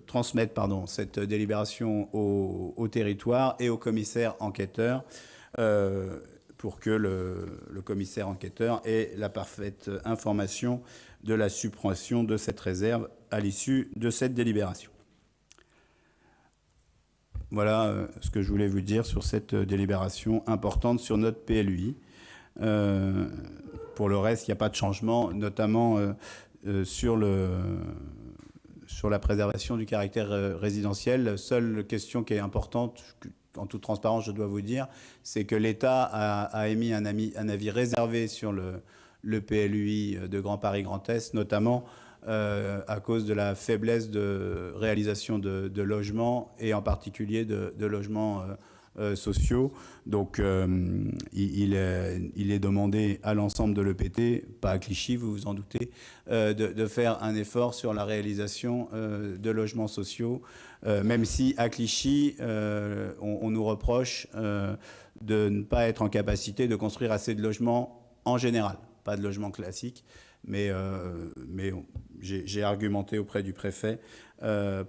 transmettre cette délibération au territoire et aux commissaires enquêteurs, pour que le commissaire enquêteur ait la parfaite information de la suppression de cette réserve à l'issue de cette délibération. Voilà ce que je voulais vous dire sur cette délibération importante sur notre PLUI. Pour le reste, il n'y a pas de changement, notamment sur la préservation du caractère résidentiel. La seule question qui est importante, en toute transparence, je dois vous dire, c'est que l'État a émis un avis réservé sur le PLUI de Grand Paris Grand Est, notamment à cause de la faiblesse de réalisation de logements et en particulier de logements sociaux. Donc il est demandé à l'ensemble de l'EPT, pas à Clichy, vous vous en doutez, de faire un effort sur la réalisation de logements sociaux, même si à Clichy, on nous reproche de ne pas être en capacité de construire assez de logements en général, pas de logements classiques, mais j'ai argumenté auprès du préfet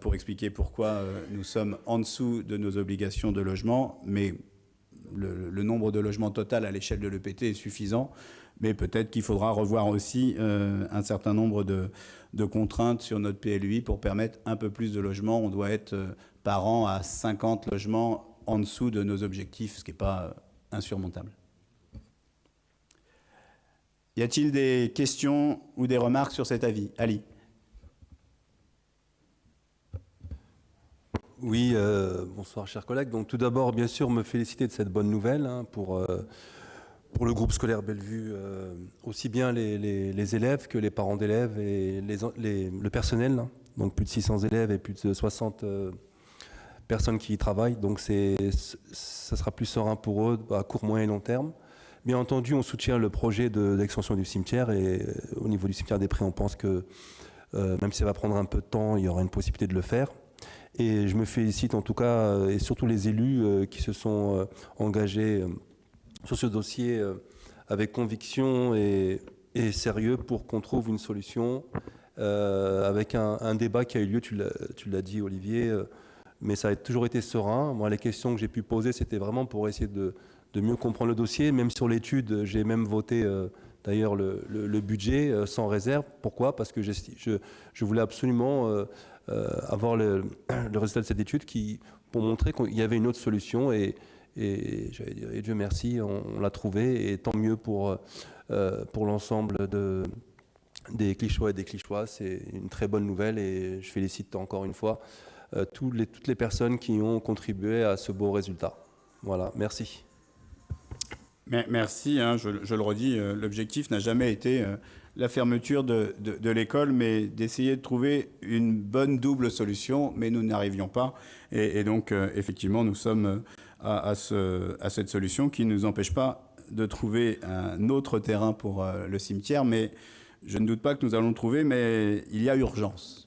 pour expliquer pourquoi nous sommes en dessous de nos obligations de logement, mais le nombre de logements total à l'échelle de l'EPT est suffisant, mais peut-être qu'il faudra revoir aussi un certain nombre de contraintes sur notre PLUI pour permettre un peu plus de logements. On doit être par an à 50 logements en dessous de nos objectifs, ce qui n'est pas insurmontable. Y a-t-il des questions ou des remarques sur cet avis? Ali.
Oui, bonsoir chers collègues. Donc tout d'abord, bien sûr, me féliciter de cette bonne nouvelle pour le groupe scolaire Bellevue, aussi bien les élèves que les parents d'élèves et le personnel. Donc plus de 600 élèves et plus de 60 personnes qui y travaillent. Donc ça sera plus serein pour eux à court, moyen et long terme. Bien entendu, on soutient le projet d'extension du cimetière et au niveau du cimetière des Prés, on pense que même si ça va prendre un peu de temps, il y aura une possibilité de le faire. Et je me félicite en tout cas, et surtout les élus qui se sont engagés sur ce dossier avec conviction et sérieux pour qu'on trouve une solution avec un débat qui a eu lieu, tu l'as dit Olivier, mais ça a toujours été serein. Moi, les questions que j'ai pu poser, c'était vraiment pour essayer de mieux comprendre le dossier. Même sur l'étude, j'ai même voté d'ailleurs le budget sans réserve. Pourquoi? Parce que je voulais absolument avoir le résultat de cette étude pour montrer qu'il y avait une autre solution et Dieu merci, on l'a trouvé et tant mieux pour l'ensemble des Clichois et des Clichois. C'est une très bonne nouvelle et je félicite encore une fois toutes les personnes qui ont contribué à ce beau résultat. Voilà, merci.
Merci, je le redis, l'objectif n'a jamais été la fermeture de l'école, mais d'essayer de trouver une bonne double solution, mais nous n'arrivions pas. Et donc, effectivement, nous sommes à cette solution qui ne nous empêche pas de trouver un autre terrain pour le cimetière, mais je ne doute pas que nous allons le trouver, mais il y a urgence.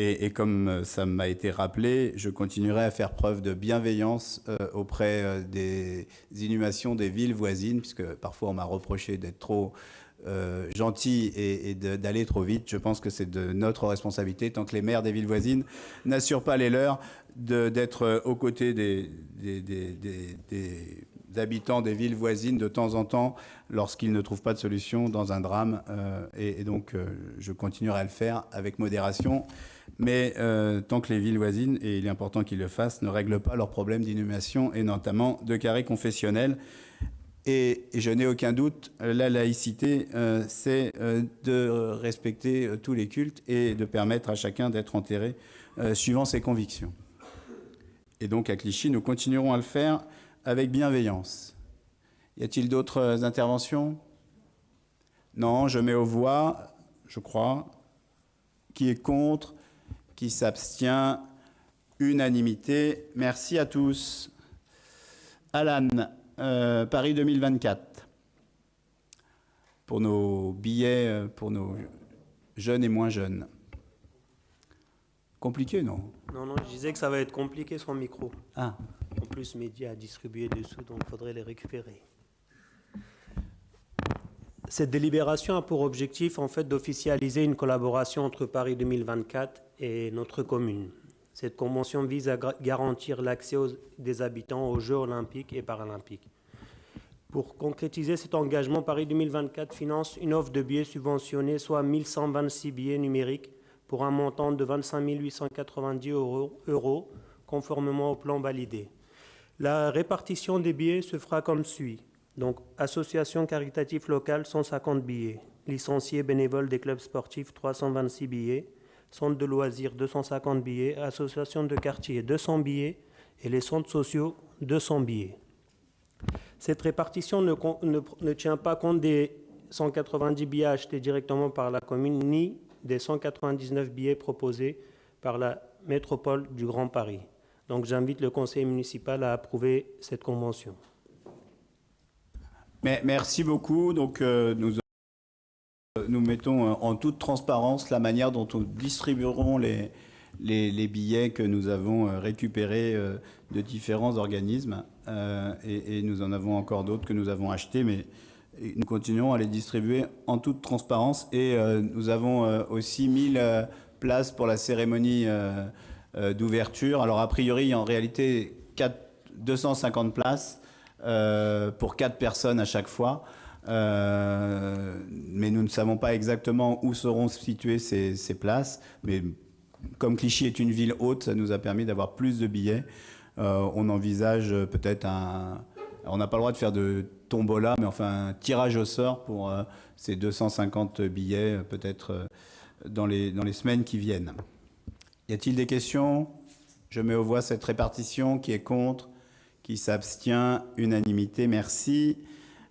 Et comme ça m'a été rappelé, je continuerai à faire preuve de bienveillance auprès des inhumations des villes voisines, puisque parfois on m'a reproché d'être trop gentil et d'aller trop vite. Je pense que c'est de notre responsabilité, tant que les maires des villes voisines n'assurent pas les leurs, d'être aux côtés des habitants des villes voisines de temps en temps lorsqu'ils ne trouvent pas de solution dans un drame. Et donc, je continuerai à le faire avec modération. Mais tant que les villes voisines, et il est important qu'ils le fassent, ne règlent pas leurs problèmes d'inhumation et notamment de carrés confessionnels. Et je n'ai aucun doute, la laïcité, c'est de respecter tous les cultes et de permettre à chacun d'être enterré suivant ses convictions. Et donc à Clichy, nous continuerons à le faire avec bienveillance. Y a-t-il d'autres interventions? Non, je mets aux voix, je crois. Qui est contre? Qui s'abstient? Unanimité. Merci à tous. Alan, Paris 2024. Pour nos billets, pour nos jeunes et moins jeunes. Compliqué, non?
Non, je disais que ça va être compliqué sans micro.
Ah.
En plus, médias à distribuer dessous, donc il faudrait les récupérer. Cette délibération a pour objectif en fait d'officialiser une collaboration entre Paris 2024 et notre commune. Cette convention vise à garantir l'accès des habitants aux Jeux olympiques et paralympiques. Pour concrétiser cet engagement, Paris 2024 finance une offre de billets subventionnés, soit 1126 billets numériques pour un montant de 25 890 euros, conformément au plan validé. La répartition des billets se fera comme suit. Donc, association caritative locale, 150 billets. Licenciés bénévoles des clubs sportifs, 326 billets. Centre de loisirs, 250 billets. Association de quartier, 200 billets. Et les centres sociaux, 200 billets. Cette répartition ne tient pas compte des 190 billets achetés directement par la commune, ni des 199 billets proposés par la métropole du Grand Paris. Donc j'invite le conseil municipal à approuver cette convention.
Mais merci beaucoup. Donc, nous mettons en toute transparence la manière dont nous distribuerons les billets que nous avons récupérés de différents organismes. Et nous en avons encore d'autres que nous avons achetés, mais nous continuons à les distribuer en toute transparence. Et nous avons aussi 1000 places pour la cérémonie d'ouverture. Alors, a priori, en réalité, 250 places pour 4 personnes à chaque fois. Mais nous ne savons pas exactement où seront situées ces places. Mais comme Clichy est une ville haute, ça nous a permis d'avoir plus de billets. On envisage peut-être on n'a pas le droit de faire de tombola, mais enfin un tirage au sort pour ces 250 billets, peut-être dans les semaines qui viennent. Y a-t-il des questions? Je mets aux voix cette répartition. Qui est contre? Qui s'abstient? Unanimité. Merci.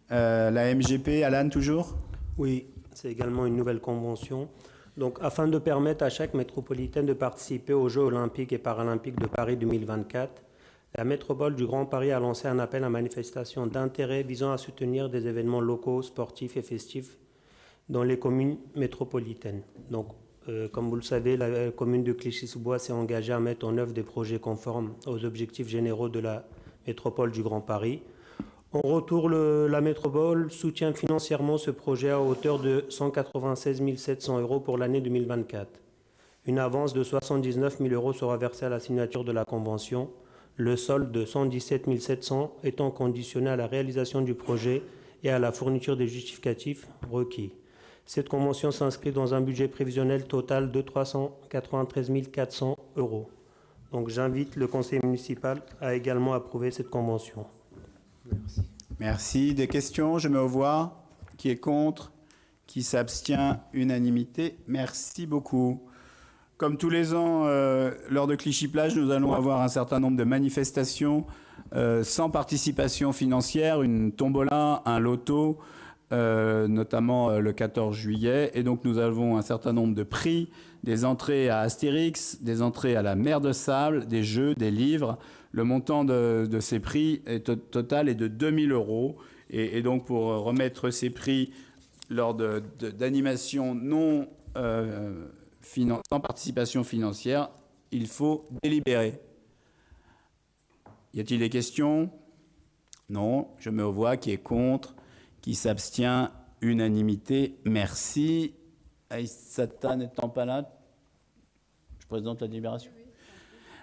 La MGP, Alan, toujours?
Oui, c'est également une nouvelle convention. Donc, afin de permettre à chaque métropolitaine de participer aux Jeux olympiques et paralympiques de Paris 2024, la métropole du Grand Paris a lancé un appel à manifestation d'intérêt visant à soutenir des événements locaux, sportifs et festifs dans les communes métropolitaines. Donc, comme vous le savez, la commune de Clichy-sous-Bois s'est engagée à mettre en œuvre des projets conformes aux objectifs généraux de la métropole du Grand Paris. En retour, la métropole soutient financièrement ce projet à hauteur de 196 700 euros pour l'année 2024. Une avance de 79 000 euros sera versée à la signature de la convention, le solde de 117 700 étant conditionné à la réalisation du projet et à la fourniture des justificatifs requis. Cette convention s'inscrit dans un budget prévisionnel total de 393 400 euros. Donc j'invite le conseil municipal à également approuver cette convention. Merci.
Merci. Des questions? Je mets aux voix. Qui est contre? Qui s'abstient? Unanimité. Merci beaucoup. Comme tous les ans, lors de Clichy-Plage, nous allons avoir un certain nombre de manifestations sans participation financière, une tombola, un loto, notamment le 14 juillet. Et donc, nous avons un certain nombre de prix, des entrées à Astérix, des entrées à la Mer de Sable, des jeux, des livres. Le montant de ces prix total est de 2 000 euros. Et donc, pour remettre ces prix lors d'animations sans participation financière, il faut délibérer. Y a-t-il des questions? Non. Je mets aux voix. Qui est contre? Qui s'abstient? Unanimité. Merci. Aïssata n'étant pas là, je présente la délibération.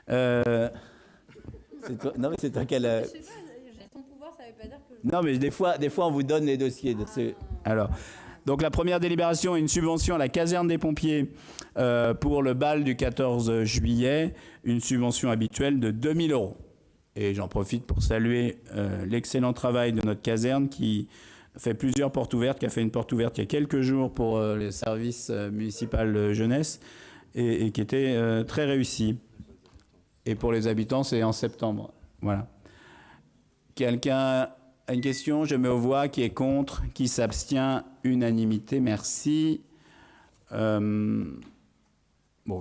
C'est toi? Non, mais c'est toi qu'elle...
Je sais pas, j'ai ton pouvoir, ça veut pas dire que...
Non, mais des fois, on vous donne les dossiers. Alors, donc la première délibération est une subvention à la caserne des pompiers pour le bal du 14 juillet, une subvention habituelle de 2 000 euros. Et j'en profite pour saluer l'excellent travail de notre caserne qui fait plusieurs portes ouvertes, qui a fait une porte ouverte il y a quelques jours pour les services municipaux jeunesse et qui était très réussi. Et pour les habitants, c'est en septembre. Voilà. Quelqu'un a une question? Je mets aux voix. Qui est contre? Qui s'abstient? Unanimité. Merci. Bon,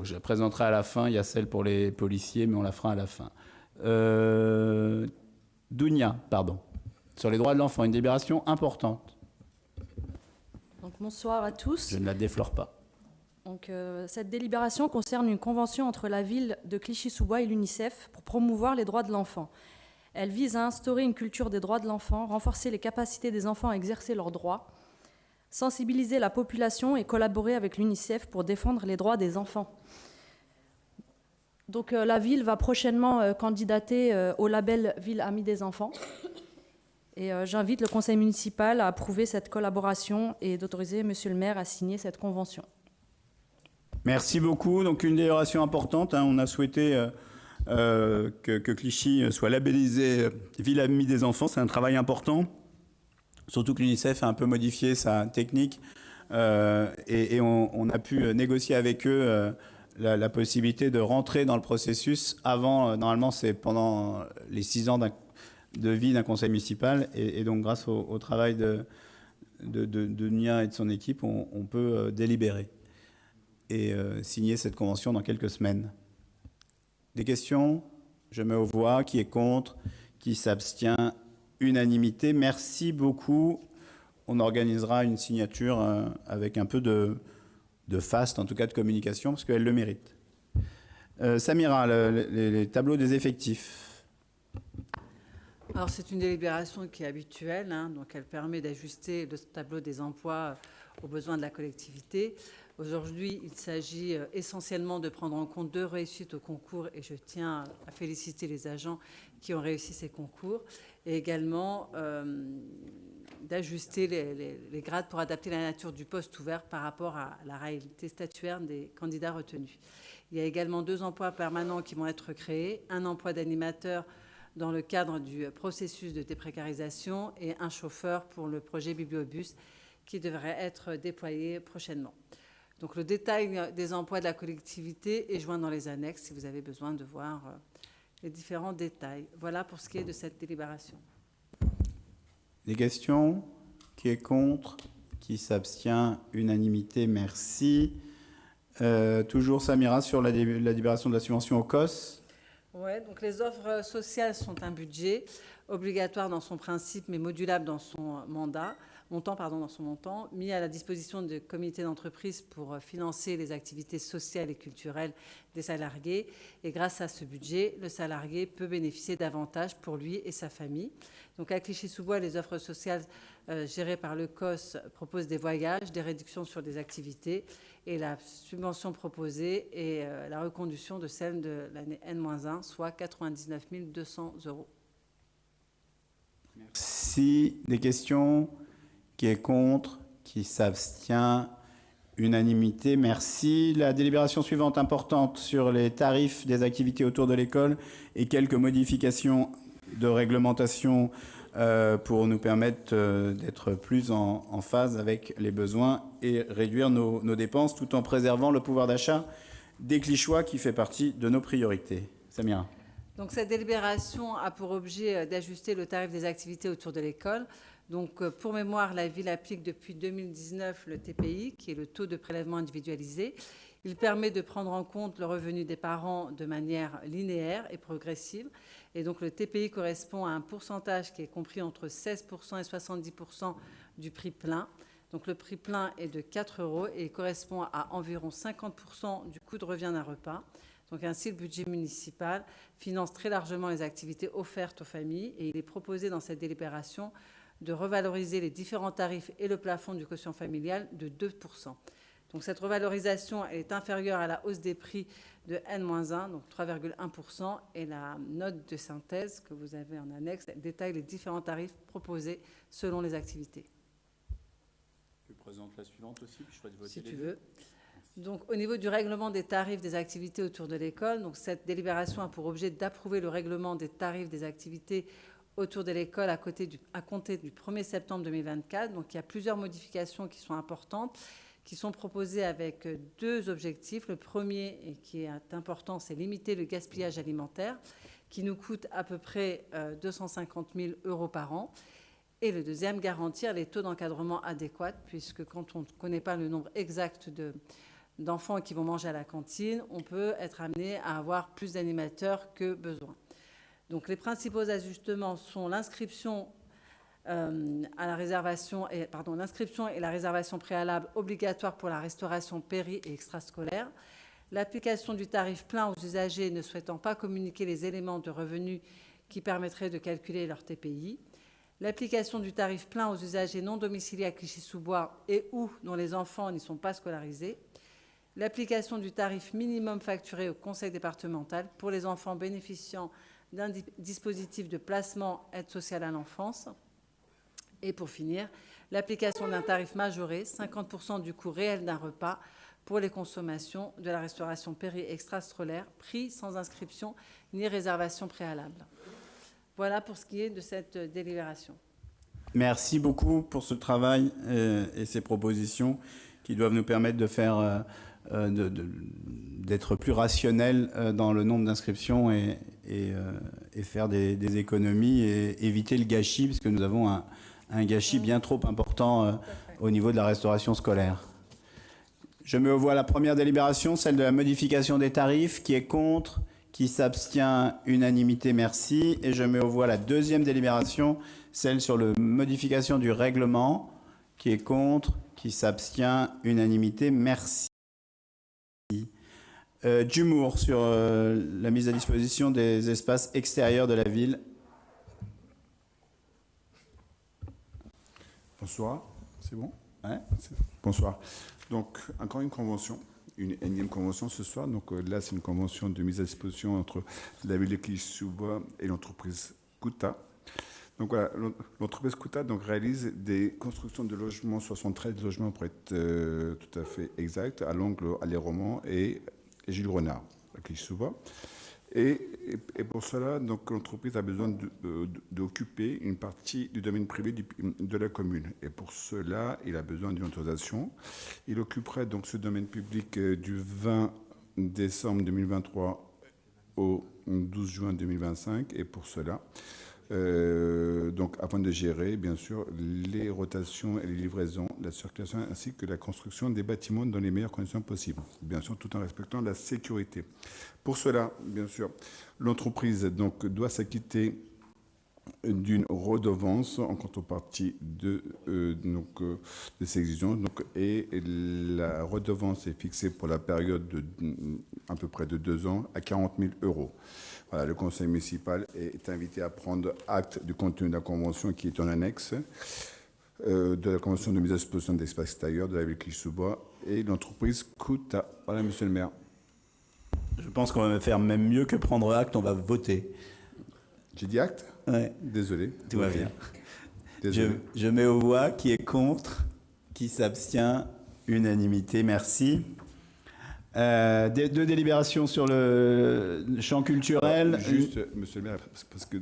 je la présenterai à la fin. Il y a celle pour les policiers, mais on la fera à la fin. Dounia, pardon. Sur les droits de l'enfant, une délibération importante.
Donc, bonsoir à tous.
Je ne la déflore pas.
Donc, cette délibération concerne une convention entre la ville de Clichy-sous-Bois et l'UNICEF pour promouvoir les droits de l'enfant. Elle vise à instaurer une culture des droits de l'enfant, renforcer les capacités des enfants à exercer leurs droits, sensibiliser la population et collaborer avec l'UNICEF pour défendre les droits des enfants. Donc, la ville va prochainement candidater au label Ville Amie des enfants. Et j'invite le conseil municipal à approuver cette collaboration et d'autoriser monsieur le maire à signer cette convention.
Merci beaucoup. Donc une délibération importante. On a souhaité que Clichy soit labellisé ville amie des enfants. C'est un travail important. Surtout que l'UNICEF a un peu modifié sa technique et on a pu négocier avec eux la possibilité de rentrer dans le processus avant. Normalement, c'est pendant les 6 ans de vie d'un conseil municipal. Et donc, grâce au travail de Nia et de son équipe, on peut délibérer et signer cette convention dans quelques semaines. Des questions? Je mets aux voix. Qui est contre? Qui s'abstient? Unanimité. Merci beaucoup. On organisera une signature avec un peu de faste, en tout cas de communication, parce qu'elle le mérite. Samira, les tableaux des effectifs.
Alors c'est une délibération qui est habituelle, donc elle permet d'ajuster le tableau des emplois aux besoins de la collectivité. Aujourd'hui, il s'agit essentiellement de prendre en compte 2 réussites au concours et je tiens à féliciter les agents qui ont réussi ces concours et également d'ajuster les grades pour adapter la nature du poste ouvert par rapport à la réalité statuaire des candidats retenus. Il y a également 2 emplois permanents qui vont être créés, un emploi d'animateur dans le cadre du processus de déprécarisation et un chauffeur pour le projet Bibliobus qui devrait être déployé prochainement. Donc le détail des emplois de la collectivité est joint dans les annexes si vous avez besoin de voir les différents détails. Voilà pour ce qui est de cette délibération.
Des questions? Qui est contre? Qui s'abstient? Unanimité, merci. Toujours Samira sur la libération de la subvention au COS.
Oui, donc les offres sociales sont un budget obligatoire dans son principe, mais modulable dans son montant, mis à la disposition de comités d'entreprise pour financer les activités sociales et culturelles des salariés. Et grâce à ce budget, le salarié peut bénéficier d'avantages pour lui et sa famille. Donc à Clichy-sous-Bois, les offres sociales gérées par le COS proposent des voyages, des réductions sur des activités et la subvention proposée est la reconduction de celle de l'année N-1, soit 99 200 €.
Merci. Des questions? Qui est contre? Qui s'abstient? Unanimité, merci. La délibération suivante importante sur les tarifs des activités autour de l'école et quelques modifications de réglementation pour nous permettre d'être plus en phase avec les besoins et réduire nos dépenses tout en préservant le pouvoir d'achat des Clichysois qui fait partie de nos priorités. Samira.
Donc cette délibération a pour objet d'ajuster le tarif des activités autour de l'école. Donc pour mémoire, la ville applique depuis 2019 le TPI, qui est le taux de prélèvement individualisé. Il permet de prendre en compte le revenu des parents de manière linéaire et progressive. Et donc le TPI correspond à un pourcentage qui est compris entre 16% et 70% du prix plein. Donc le prix plein est de 4 € et correspond à environ 50% du coût de revient d'un repas. Donc ainsi, le budget municipal finance très largement les activités offertes aux familles et il est proposé dans cette délibération de revaloriser les différents tarifs et le plafond du quotient familial de 2%. Donc cette revalorisation est inférieure à la hausse des prix de N-1, donc 3,1%, et la note de synthèse que vous avez en annexe détaille les différents tarifs proposés selon les activités.
Tu présentes la suivante aussi, puis je ferai voter
si
les
tu
deux.
veux. Donc, au niveau du règlement des tarifs des activités autour de l'école, donc cette délibération a pour objet d'approuver le règlement des tarifs des activités autour de l'école à compter du 1er septembre 2024. Donc, il y a plusieurs modifications qui sont importantes, qui sont proposées avec 2 objectifs. Le premier, et qui est important, c'est limiter le gaspillage alimentaire, qui nous coûte à peu près 250 000 € par an. Et le deuxième, garantir les taux d'encadrement adéquats, puisque quand on ne connaît pas le nombre exact d'enfants qui vont manger à la cantine, on peut être amené à avoir plus d'animateurs que besoin. Donc les principaux ajustements sont l'inscription l'inscription et la réservation préalable obligatoire pour la restauration péri- et extrascolaire, l'application du tarif plein aux usagers ne souhaitant pas communiquer les éléments de revenus qui permettraient de calculer leur TPI, l'application du tarif plein aux usagers non domiciliés à Clichy-sous-Bois et ou dont les enfants n'y sont pas scolarisés, l'application du tarif minimum facturé au conseil départemental pour les enfants bénéficiant d'un dispositif de placement aide sociale à l'enfance Et pour finir, l'application d'un tarif majoré, 50% du coût réel d'un repas pour les consommations de la restauration péri-extra-scolaire, pris sans inscription ni réservation préalable. Voilà pour ce qui est de cette délibération.
Merci beaucoup pour ce travail et ces propositions qui doivent nous permettre de faire, d'être plus rationnels dans le nombre d'inscriptions et faire des économies et éviter le gâchis, parce que nous avons un gâchis bien trop important au niveau de la restauration scolaire. Je mets aux voix la première délibération, celle de la modification des tarifs. Qui est contre? Qui s'abstient? Unanimité, merci. Et je mets aux voix la deuxième délibération, celle sur la modification du règlement. Qui est contre? Qui s'abstient? Unanimité, merci. Dumour sur la mise à disposition des espaces extérieurs de la ville.
Bonsoir, c'est bon?
Ouais.
Bonsoir. Donc, encore une convention, une énième convention ce soir. Donc là, c'est une convention de mise à disposition entre la ville de Clichy-sous-Bois et l'entreprise Kuta. Donc voilà, l'entreprise Kuta donc, réalise des constructions de logements, 73 logements pour être tout à fait exact, à l'angle Allée-Roman et Jules Renard, à Clichy-sous-Bois. Et pour cela, donc, l'entreprise a besoin d'occuper une partie du domaine privé de la commune. Et pour cela, il a besoin d'une autorisation. Il occuperait donc ce domaine public du 20 décembre 2023 au 12 juin 2025. Et pour cela, donc, afin de gérer, bien sûr, les rotations et les livraisons, la circulation ainsi que la construction des bâtiments dans les meilleures conditions possibles, bien sûr, tout en respectant la sécurité. Pour cela, bien sûr, l'entreprise donc, doit s'acquitter d'une redevance en contrepartie de ces exigences. Donc, et la redevance est fixée pour la période de à peu près de 2 ans à 40 000 €. Voilà, le conseil municipal est invité à prendre acte du contenu de la convention qui est en annexe de la convention de mise à disposition d'espaces extérieurs de la ville de Clichy-sous-Bois et l'entreprise Kuta. Voilà, monsieur le maire.
Je pense qu'on va faire même mieux que prendre acte, on va voter.
J'ai dit acte?
Ouais.
Désolé.
Tout va bien.
Désolé.
Je mets aux voix. Qui est contre? Qui s'abstient? Unanimité, merci. Deux délibérations sur le champ culturel.
Juste, monsieur le maire, parce que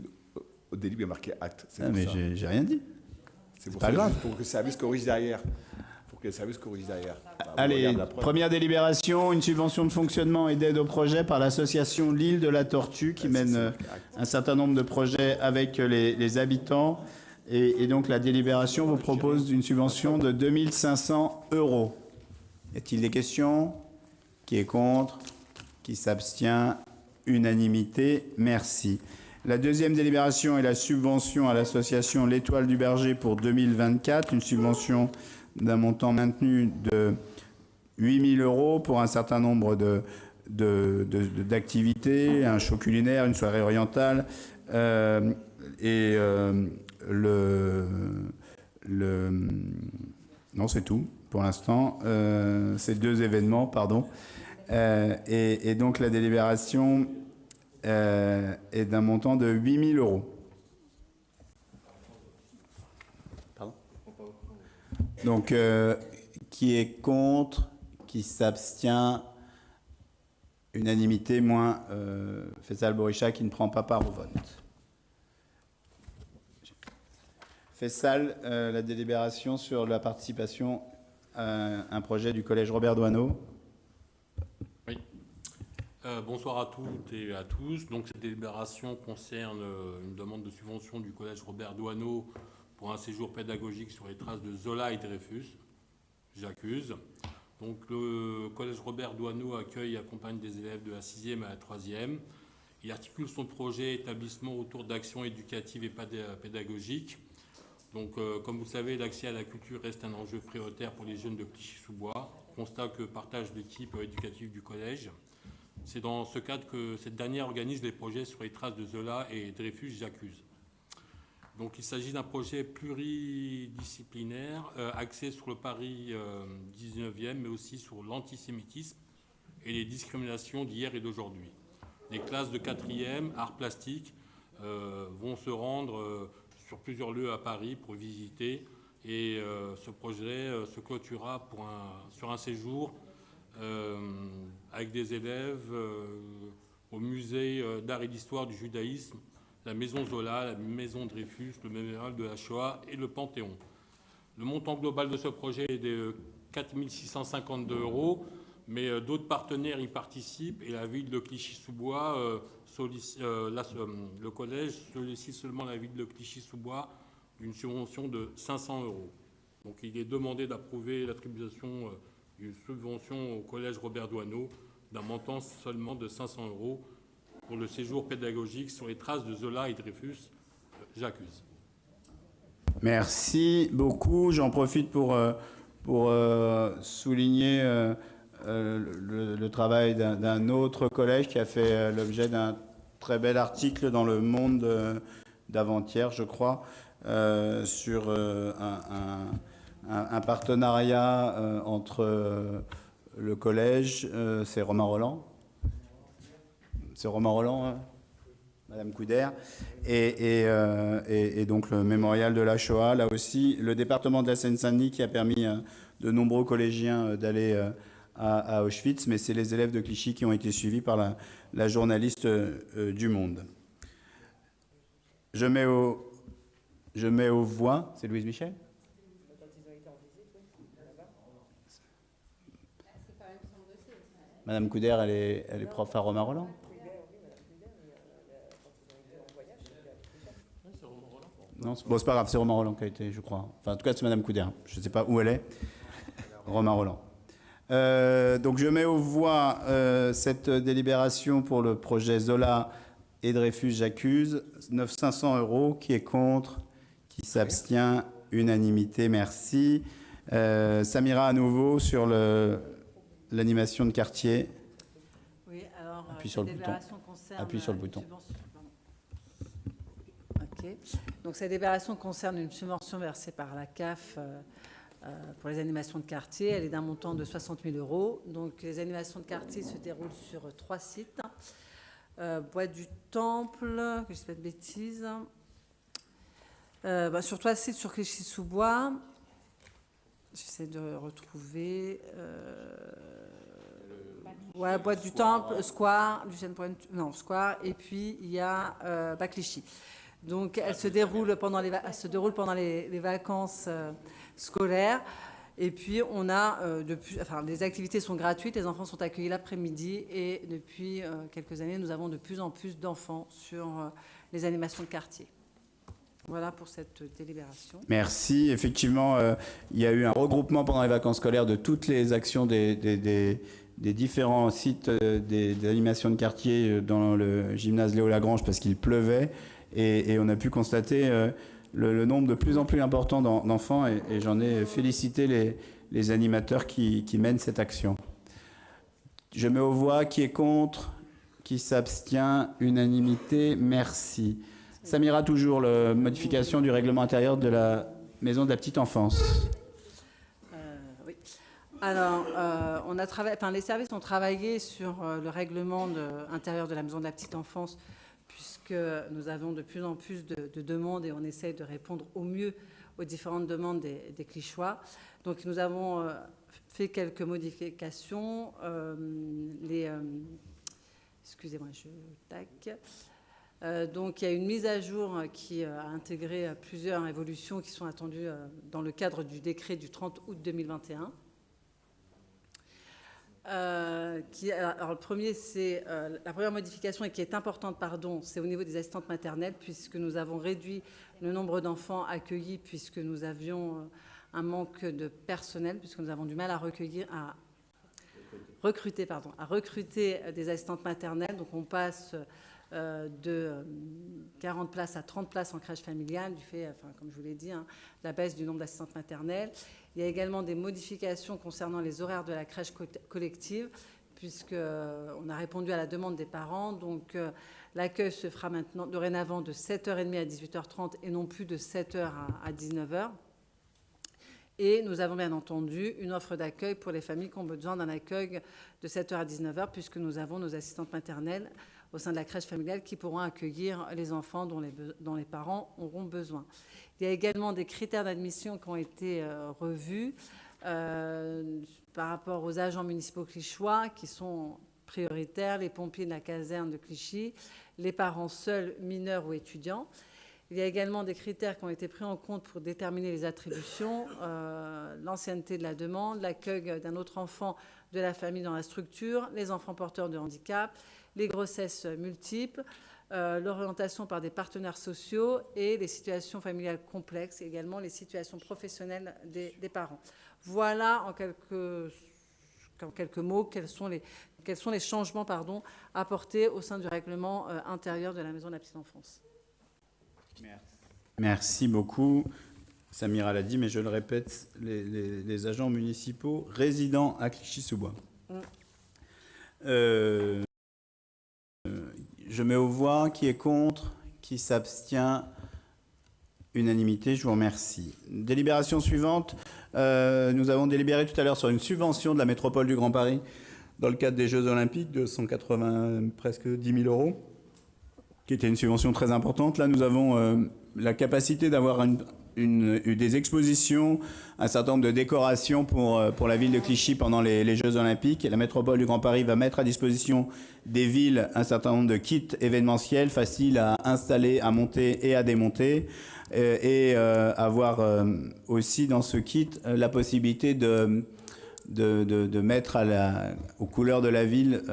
au délibéré, il y a marqué acte.
Ah, mais j'ai rien dit.
C'est pour
pas
ça,
grave.
juste pour que le service corrige derrière. Pour que le service corrige derrière. Bah,
Allez, première délibération, une subvention de fonctionnement et d'aide au projet par l'association L'Île de la Tortue qui mène un certain nombre de projets avec les habitants. Et donc la délibération vous propose une subvention de 2 500 €. Y a-t-il des questions? Qui est contre? Qui s'abstient? Unanimité, merci. La deuxième délibération est la subvention à l'association L'Étoile du Berger pour 2024, une subvention d'un montant maintenu de 8 000 € pour un certain nombre d'activités, un show culinaire, une soirée orientale, non, c'est tout pour l'instant. Ces 2 événements, pardon. Et donc la délibération est d'un montant de 8 000 €. Pardon. Donc, qui est contre? Qui s'abstient? Unanimité, moins Faisal Borisha qui ne prend pas part au vote. Faisal, la délibération sur la participation à un projet du collège Robert Doisneau.
Oui. Bonsoir à toutes et à tous. Donc, cette délibération concerne une demande de subvention du collège Robert Doisneau pour un séjour pédagogique sur les traces de Zola et Dreyfus. J'accuse. Donc, le collège Robert Doisneau accueille et accompagne des élèves de la 6e à la 3e. Il articule son projet établissement autour d'actions éducatives et pédagogiques. Donc, comme vous le savez, l'accès à la culture reste un enjeu prioritaire pour les jeunes de Clichy-sous-Bois. Constat que partage l'équipe éducative du collège. C'est dans ce cadre que cette dernière organise les projets sur les traces de Zola et Dreyfus, j'accuse. Donc, il s'agit d'un projet pluridisciplinaire axé sur le Paris 19e, mais aussi sur l'antisémitisme et les discriminations d'hier et d'aujourd'hui. Les classes de 4e, arts plastiques, vont se rendre sur plusieurs lieux à Paris pour visiter. Et ce projet se clôturera sur un séjour avec des élèves au musée d'art et d'histoire du judaïsme, la maison Zola, la maison Dreyfus, le mémorial de la Shoah et le Panthéon. Le montant global de ce projet est de 4 652 €, mais d'autres partenaires y participent et la ville de Clichy-sous-Bois, le collège sollicite seulement la ville de Clichy-sous-Bois d'une subvention de 500 €. Donc il est demandé d'approuver l'attribution d'une subvention au collège Robert Doisneau d'un montant seulement de 500 € pour le séjour pédagogique sur les traces de Zola et Dreyfus. J'accuse.
Merci beaucoup. J'en profite pour souligner le travail d'un autre collège qui a fait l'objet d'un très bel article dans Le Monde d'avant-hier, je crois, sur un partenariat entre le collège, c'est Romain Roland. C'est Romain Roland, hein, Madame Couder, et donc le mémorial de la Shoah. Là aussi, le département de la Seine-Saint-Denis qui a permis de nombreux collégiens d'aller à Auschwitz, mais c'est les élèves de Clichy qui ont été suivis par la journaliste du Monde. Je mets aux voix. C'est Louise Michel ? Madame Couder, elle est prof à Romain Roland ? Non, bon, c'est pas grave, c'est Romain Roland qui a été, je crois. Enfin, en tout cas, c'est Madame Couder. Je ne sais pas où elle est. Romain Roland. Donc, je mets aux voix cette délibération pour le projet Zola et Dreyfus, j'accuse. 500 €. Qui est contre ? Qui s'abstient ? Unanimité, merci. Samira, à nouveau, sur l'animation de quartier.
Oui, alors,
appuie sur le bouton. Appuie sur le bouton.
Ok. Donc, cette délibération concerne une subvention versée par la CAF pour les animations de quartier. Elle est d'un montant de 60 000 €. Donc, les animations de quartier se déroulent sur 3 sites. Bois du Temple, que je ne dis pas de bêtises. Sur 3 sites sur Clichy-sous-Bois. J'essaie de retrouver. Bois du Temple, Square, Square, et puis il y a Clichy. Donc, elle se déroule pendant les vacances scolaires. Et puis, on a les activités sont gratuites, les enfants sont accueillis l'après-midi. Et depuis quelques années, nous avons de plus en plus d'enfants sur les animations de quartier. Voilà pour cette délibération.
Merci. Effectivement, il y a eu un regroupement pendant les vacances scolaires de toutes les actions des différents sites d'animation de quartier dans le gymnase Léo Lagrange parce qu'il pleuvait. Et on a pu constater le nombre de plus en plus important d'enfants et j'en ai félicité les animateurs qui mènent cette action. Je mets aux voix qui est contre, qui s'abstient, unanimité, merci. Samira, toujours la modification du règlement intérieur de la maison de la petite enfance.
Oui. Alors, les services ont travaillé sur le règlement intérieur de la maison de la petite enfance puisque nous avons de plus en plus de demandes et on essaye de répondre au mieux aux différentes demandes des Clichysois. Donc, nous avons fait quelques modifications. Excusez-moi, donc, il y a une mise à jour qui a intégré plusieurs évolutions qui sont attendues dans le cadre du décret du 30 août 2021. Alors, le premier, c'est la première modification et qui est importante, c'est au niveau des assistantes maternelles, puisque nous avons réduit le nombre d'enfants accueillis, puisque nous avions un manque de personnel, puisque nous avons du mal à recruter des assistantes maternelles. Donc, on passe de 40 places à 30 places en crèche familiale, du fait, comme je vous l'ai dit, de la baisse du nombre d'assistantes maternelles. Il y a également des modifications concernant les horaires de la crèche collective, puisqu'on a répondu à la demande des parents. Donc, l'accueil se fera maintenant, dorénavant, de 7h30 à 18h30 et non plus de 7h à 19h. Et nous avons bien entendu une offre d'accueil pour les familles qui ont besoin d'un accueil de 7h à 19h, puisque nous avons nos assistantes maternelles au sein de la crèche familiale qui pourront accueillir les enfants dont les parents auront besoin. Il y a également des critères d'admission qui ont été revus par rapport aux agents municipaux clichéois qui sont prioritaires, les pompiers de la caserne de Clichy, les parents seuls, mineurs ou étudiants. Il y a également des critères qui ont été pris en compte pour déterminer les attributions, l'ancienneté de la demande, l'accueil d'un autre enfant de la famille dans la structure, les enfants porteurs de handicap, les grossesses multiples, l'orientation par des partenaires sociaux et les situations familiales complexes, et également les situations professionnelles des parents. Voilà en quelques mots quels sont les changements apportés au sein du règlement intérieur de la Maison de la Petite Enfance.
Merci beaucoup. Samira l'a dit, mais je le répète, les agents municipaux résidant à Clichy-sous-Bois. Je mets aux voix qui est contre, qui s'abstient. Unanimité, je vous remercie. Délibération suivante. Nous avons délibéré tout à l'heure sur une subvention de la métropole du Grand Paris dans le cadre des Jeux Olympiques de 180, presque 10 000 euros, qui était une subvention très importante. Là, nous avons la capacité d'avoir des expositions, un certain nombre de décorations pour la ville de Clichy pendant les Jeux Olympiques. Et la métropole du Grand Paris va mettre à disposition des villes un certain nombre de kits événementiels faciles à installer, à monter et à démonter. Et avoir aussi dans ce kit la possibilité de mettre aux couleurs de la ville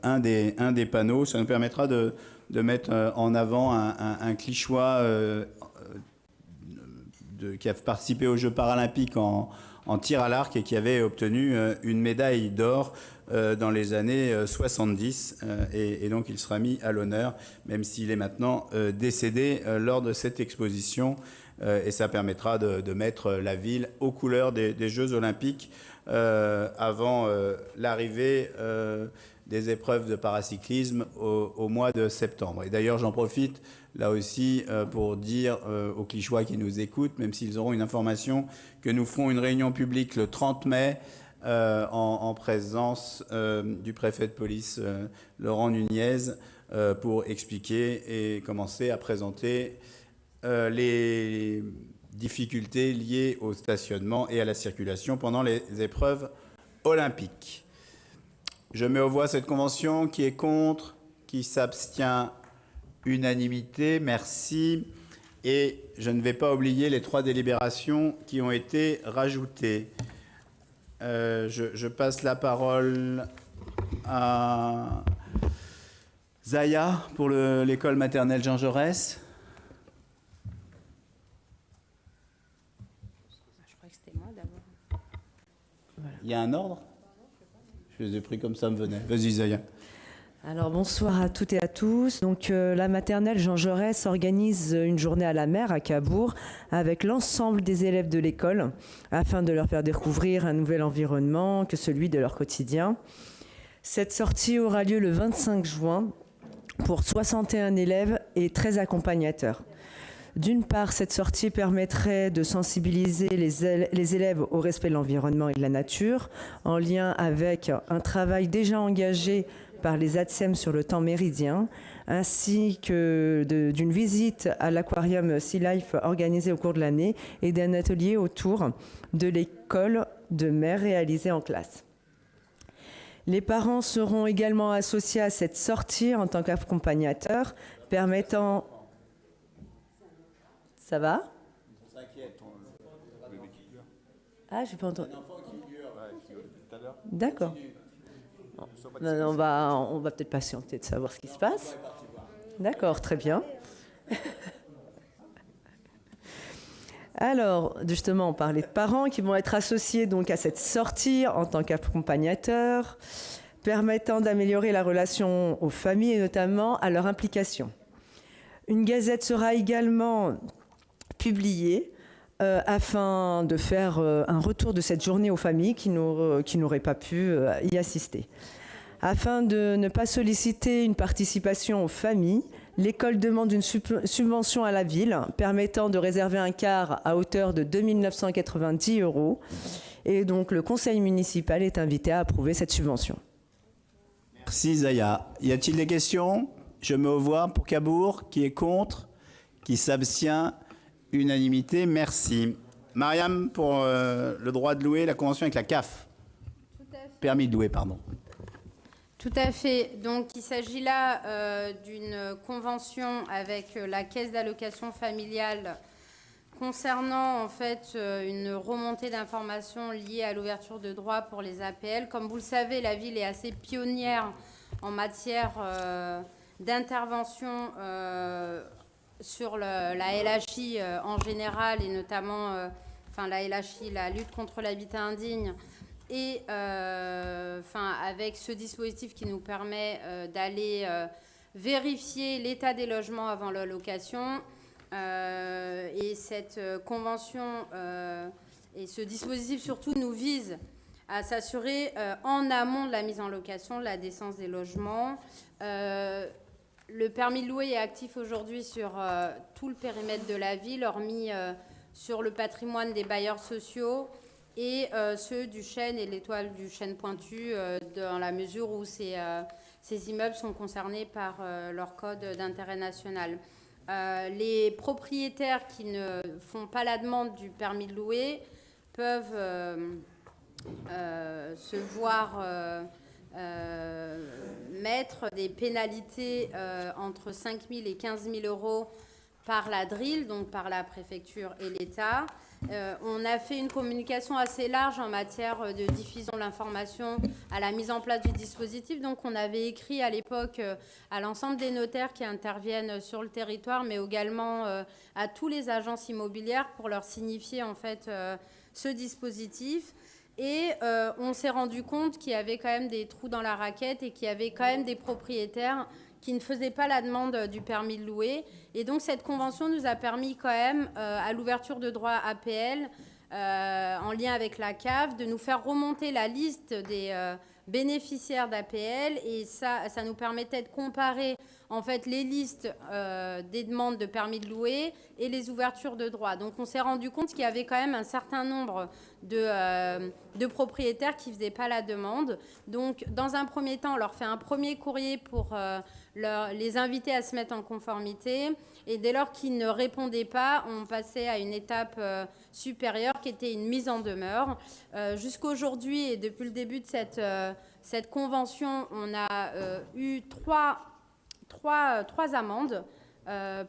un des panneaux. Ça nous permettra de mettre en avant un Clichéois qui a participé aux Jeux paralympiques en tir à l'arc et qui avait obtenu une médaille d'or dans les années 70. Et donc il sera mis à l'honneur, même s'il est maintenant décédé lors de cette exposition. Et ça permettra de mettre la ville aux couleurs des Jeux Olympiques avant l'arrivée des épreuves de paracyclisme au mois de septembre. Et d'ailleurs, j'en profite là aussi pour dire aux Clichéois qui nous écoutent, même s'ils auront une information, que nous ferons une réunion publique le 30 mai en présence du préfet de police Laurent Nunez pour expliquer et commencer à présenter les difficultés liées au stationnement et à la circulation pendant les épreuves olympiques. Je mets aux voix cette convention. Qui est contre? Qui s'abstient? Unanimité. Merci. Et je ne vais pas oublier les 3 délibérations qui ont été rajoutées. Je passe la parole à Zaya pour l'école maternelle Jean Jaurès.
Je crois que c'était moi d'abord.
Voilà.
Il y a un ordre? Je les ai pris comme ça me venait. Vas-y Zaya.
Alors bonsoir à toutes et à tous. Donc la maternelle Jean Jaurès organise une journée à la mer à Cabourg avec l'ensemble des élèves de l'école afin de leur faire découvrir un nouvel environnement que celui de leur quotidien. Cette sortie aura lieu le 25 juin pour 61 élèves et 13 accompagnateurs. D'une part, cette sortie permettrait de sensibiliser les élèves au respect de l'environnement et de la nature, en lien avec un travail déjà engagé par les ATSEM sur le temps méridien, ainsi que d'une visite à l'aquarium Sea Life organisée au cours de l'année et d'un atelier autour de l'école de mer réalisé en classe. Les parents seront également associés à cette sortie en tant qu'accompagnateurs, permettant... Ça va? Ah, j'ai pas entendu. D'accord. On va peut-être patienter de savoir ce qui se passe. D'accord, très bien. Alors, justement, on parlait de parents qui vont être associés donc à cette sortie en tant qu'accompagnateurs, permettant d'améliorer la relation aux familles et notamment à leur implication. Une gazette sera également publiée afin de faire un retour de cette journée aux familles qui n'auraient pas pu y assister. Afin de ne pas solliciter une participation aux familles, l'école demande une subvention à la ville permettant de réserver un quart à hauteur de 2 990 €. Et donc le conseil municipal est invité à approuver cette subvention.
Merci Zaya. Y a-t-il des questions? Je mets aux voix pour Cabourg. Qui est contre? Qui s'abstient? Unanimité. Merci. Mariam, pour le droit de louer, la convention avec la CAF. Permis de louer, pardon.
Tout à fait. Donc, il s'agit là d'une convention avec la Caisse d'allocation familiale concernant en fait une remontée d'informations liée à l'ouverture de droits pour les APL. Comme vous le savez, la ville est assez pionnière en matière d'intervention sur la LHI en général et notamment la LHI, la lutte contre l'habitat indigne. Et avec ce dispositif qui nous permet d'aller vérifier l'état des logements avant leur location. Et cette convention et ce dispositif surtout nous vise à s'assurer en amont de la mise en location de la décence des logements. Le permis de louer est actif aujourd'hui sur tout le périmètre de la ville, hormis sur le patrimoine des bailleurs sociaux et ceux du Chêne et l'étoile du Chêne pointu, dans la mesure où ces immeubles sont concernés par leur code d'intérêt national. Les propriétaires qui ne font pas la demande du permis de louer peuvent se voir mettre des pénalités entre 5 000 et 15 000 euros par la DRIL, donc par la préfecture et l'État. On a fait une communication assez large en matière de diffusion de l'information à la mise en place du dispositif. Donc on avait écrit à l'époque à l'ensemble des notaires qui interviennent sur le territoire, mais également à tous les agences immobilières pour leur signifier en fait ce dispositif. Et on s'est rendu compte qu'il y avait quand même des trous dans la raquette et qu'il y avait quand même des propriétaires qui ne faisaient pas la demande du permis de louer. Et donc cette convention nous a permis quand même, à l'ouverture de droits APL, en lien avec la CAF, de nous faire remonter la liste des bénéficiaires d'APL. Et ça nous permettait de comparer en fait les listes des demandes de permis de louer et les ouvertures de droits. Donc on s'est rendu compte qu'il y avait quand même un certain nombre de propriétaires qui ne faisaient pas la demande. Donc dans un premier temps, on leur fait un premier courrier pour les inviter à se mettre en conformité. Et dès lors qu'ils ne répondaient pas, on passait à une étape supérieure qui était une mise en demeure. Jusqu'aujourd'hui, et depuis le début de cette convention, on a eu trois amendes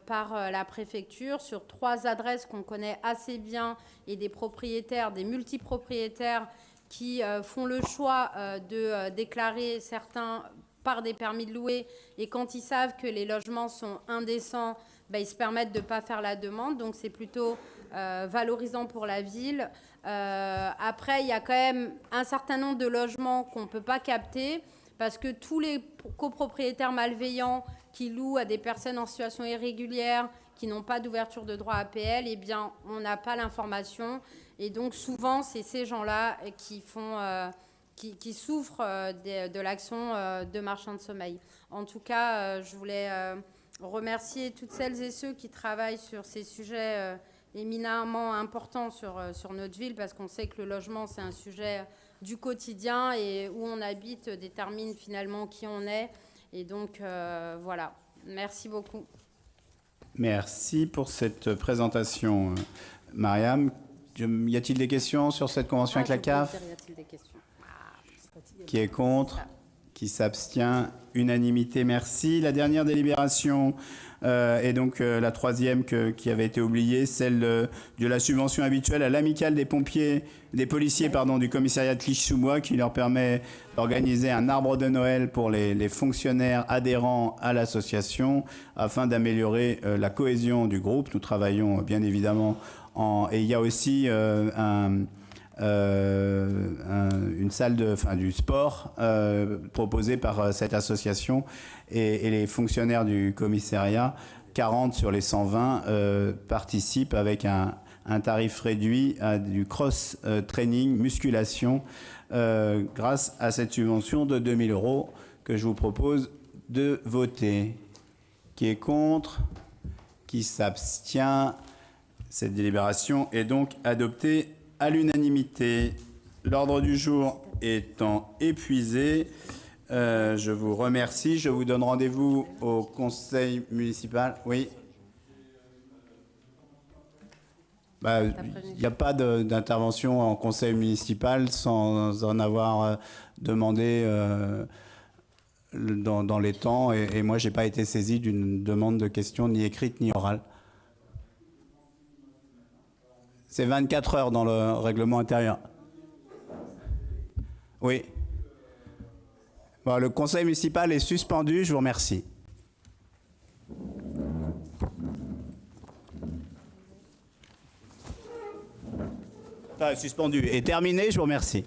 par la préfecture sur 3 adresses qu'on connaît assez bien et des propriétaires, des multipropriétaires qui font le choix de déclarer certains par des permis de louer, et quand ils savent que les logements sont indécents, ils se permettent de ne pas faire la demande. Donc c'est plutôt valorisant pour la ville. Après, il y a quand même un certain nombre de logements qu'on ne peut pas capter parce que tous les copropriétaires malveillants qui louent à des personnes en situation irrégulière, qui n'ont pas d'ouverture de droit APL, eh bien, on n'a pas l'information. Et donc souvent, c'est ces gens-là qui qui souffrent de l'action de marchands de sommeil. En tout cas, je voulais remercier toutes celles et ceux qui travaillent sur ces sujets éminemment importants sur notre ville, parce qu'on sait que le logement, c'est un sujet du quotidien et où on habite détermine finalement qui on est. Et donc, voilà. Merci beaucoup.
Merci pour cette présentation, Mariam. Y a-t-il des questions sur cette convention avec la CAF?
Y a-t-il des questions?
Qui est contre? Qui s'abstient? Unanimité, merci. La dernière délibération est donc la troisième qui avait été oubliée, celle de la subvention habituelle à l'amicale des policiers du commissariat de Clichy-sous-Bois, qui leur permet d'organiser un arbre de Noël pour les fonctionnaires adhérents à l'association afin d'améliorer la cohésion du groupe. Nous travaillons bien évidemment et il y a aussi une salle du sport proposée par cette association et les fonctionnaires du commissariat, 40 sur les 120, participent avec un tarif réduit à du cross-training, musculation, grâce à cette subvention de 2 000 € que je vous propose de voter. Qui est contre? Qui s'abstient? Cette délibération est donc adoptée à l'unanimité. L'ordre du jour étant épuisé, Je vous remercie. Je vous donne rendez-vous au conseil municipal. Oui. Il n'y a pas d'intervention en conseil municipal sans en avoir demandé dans les temps. Et moi, je n'ai pas été saisi d'une demande de question ni écrite ni orale. C'est 24 heures dans le règlement intérieur. Oui. Bon, le conseil municipal est suspendu. Je vous remercie. Enfin, suspendu et terminé. Je vous remercie.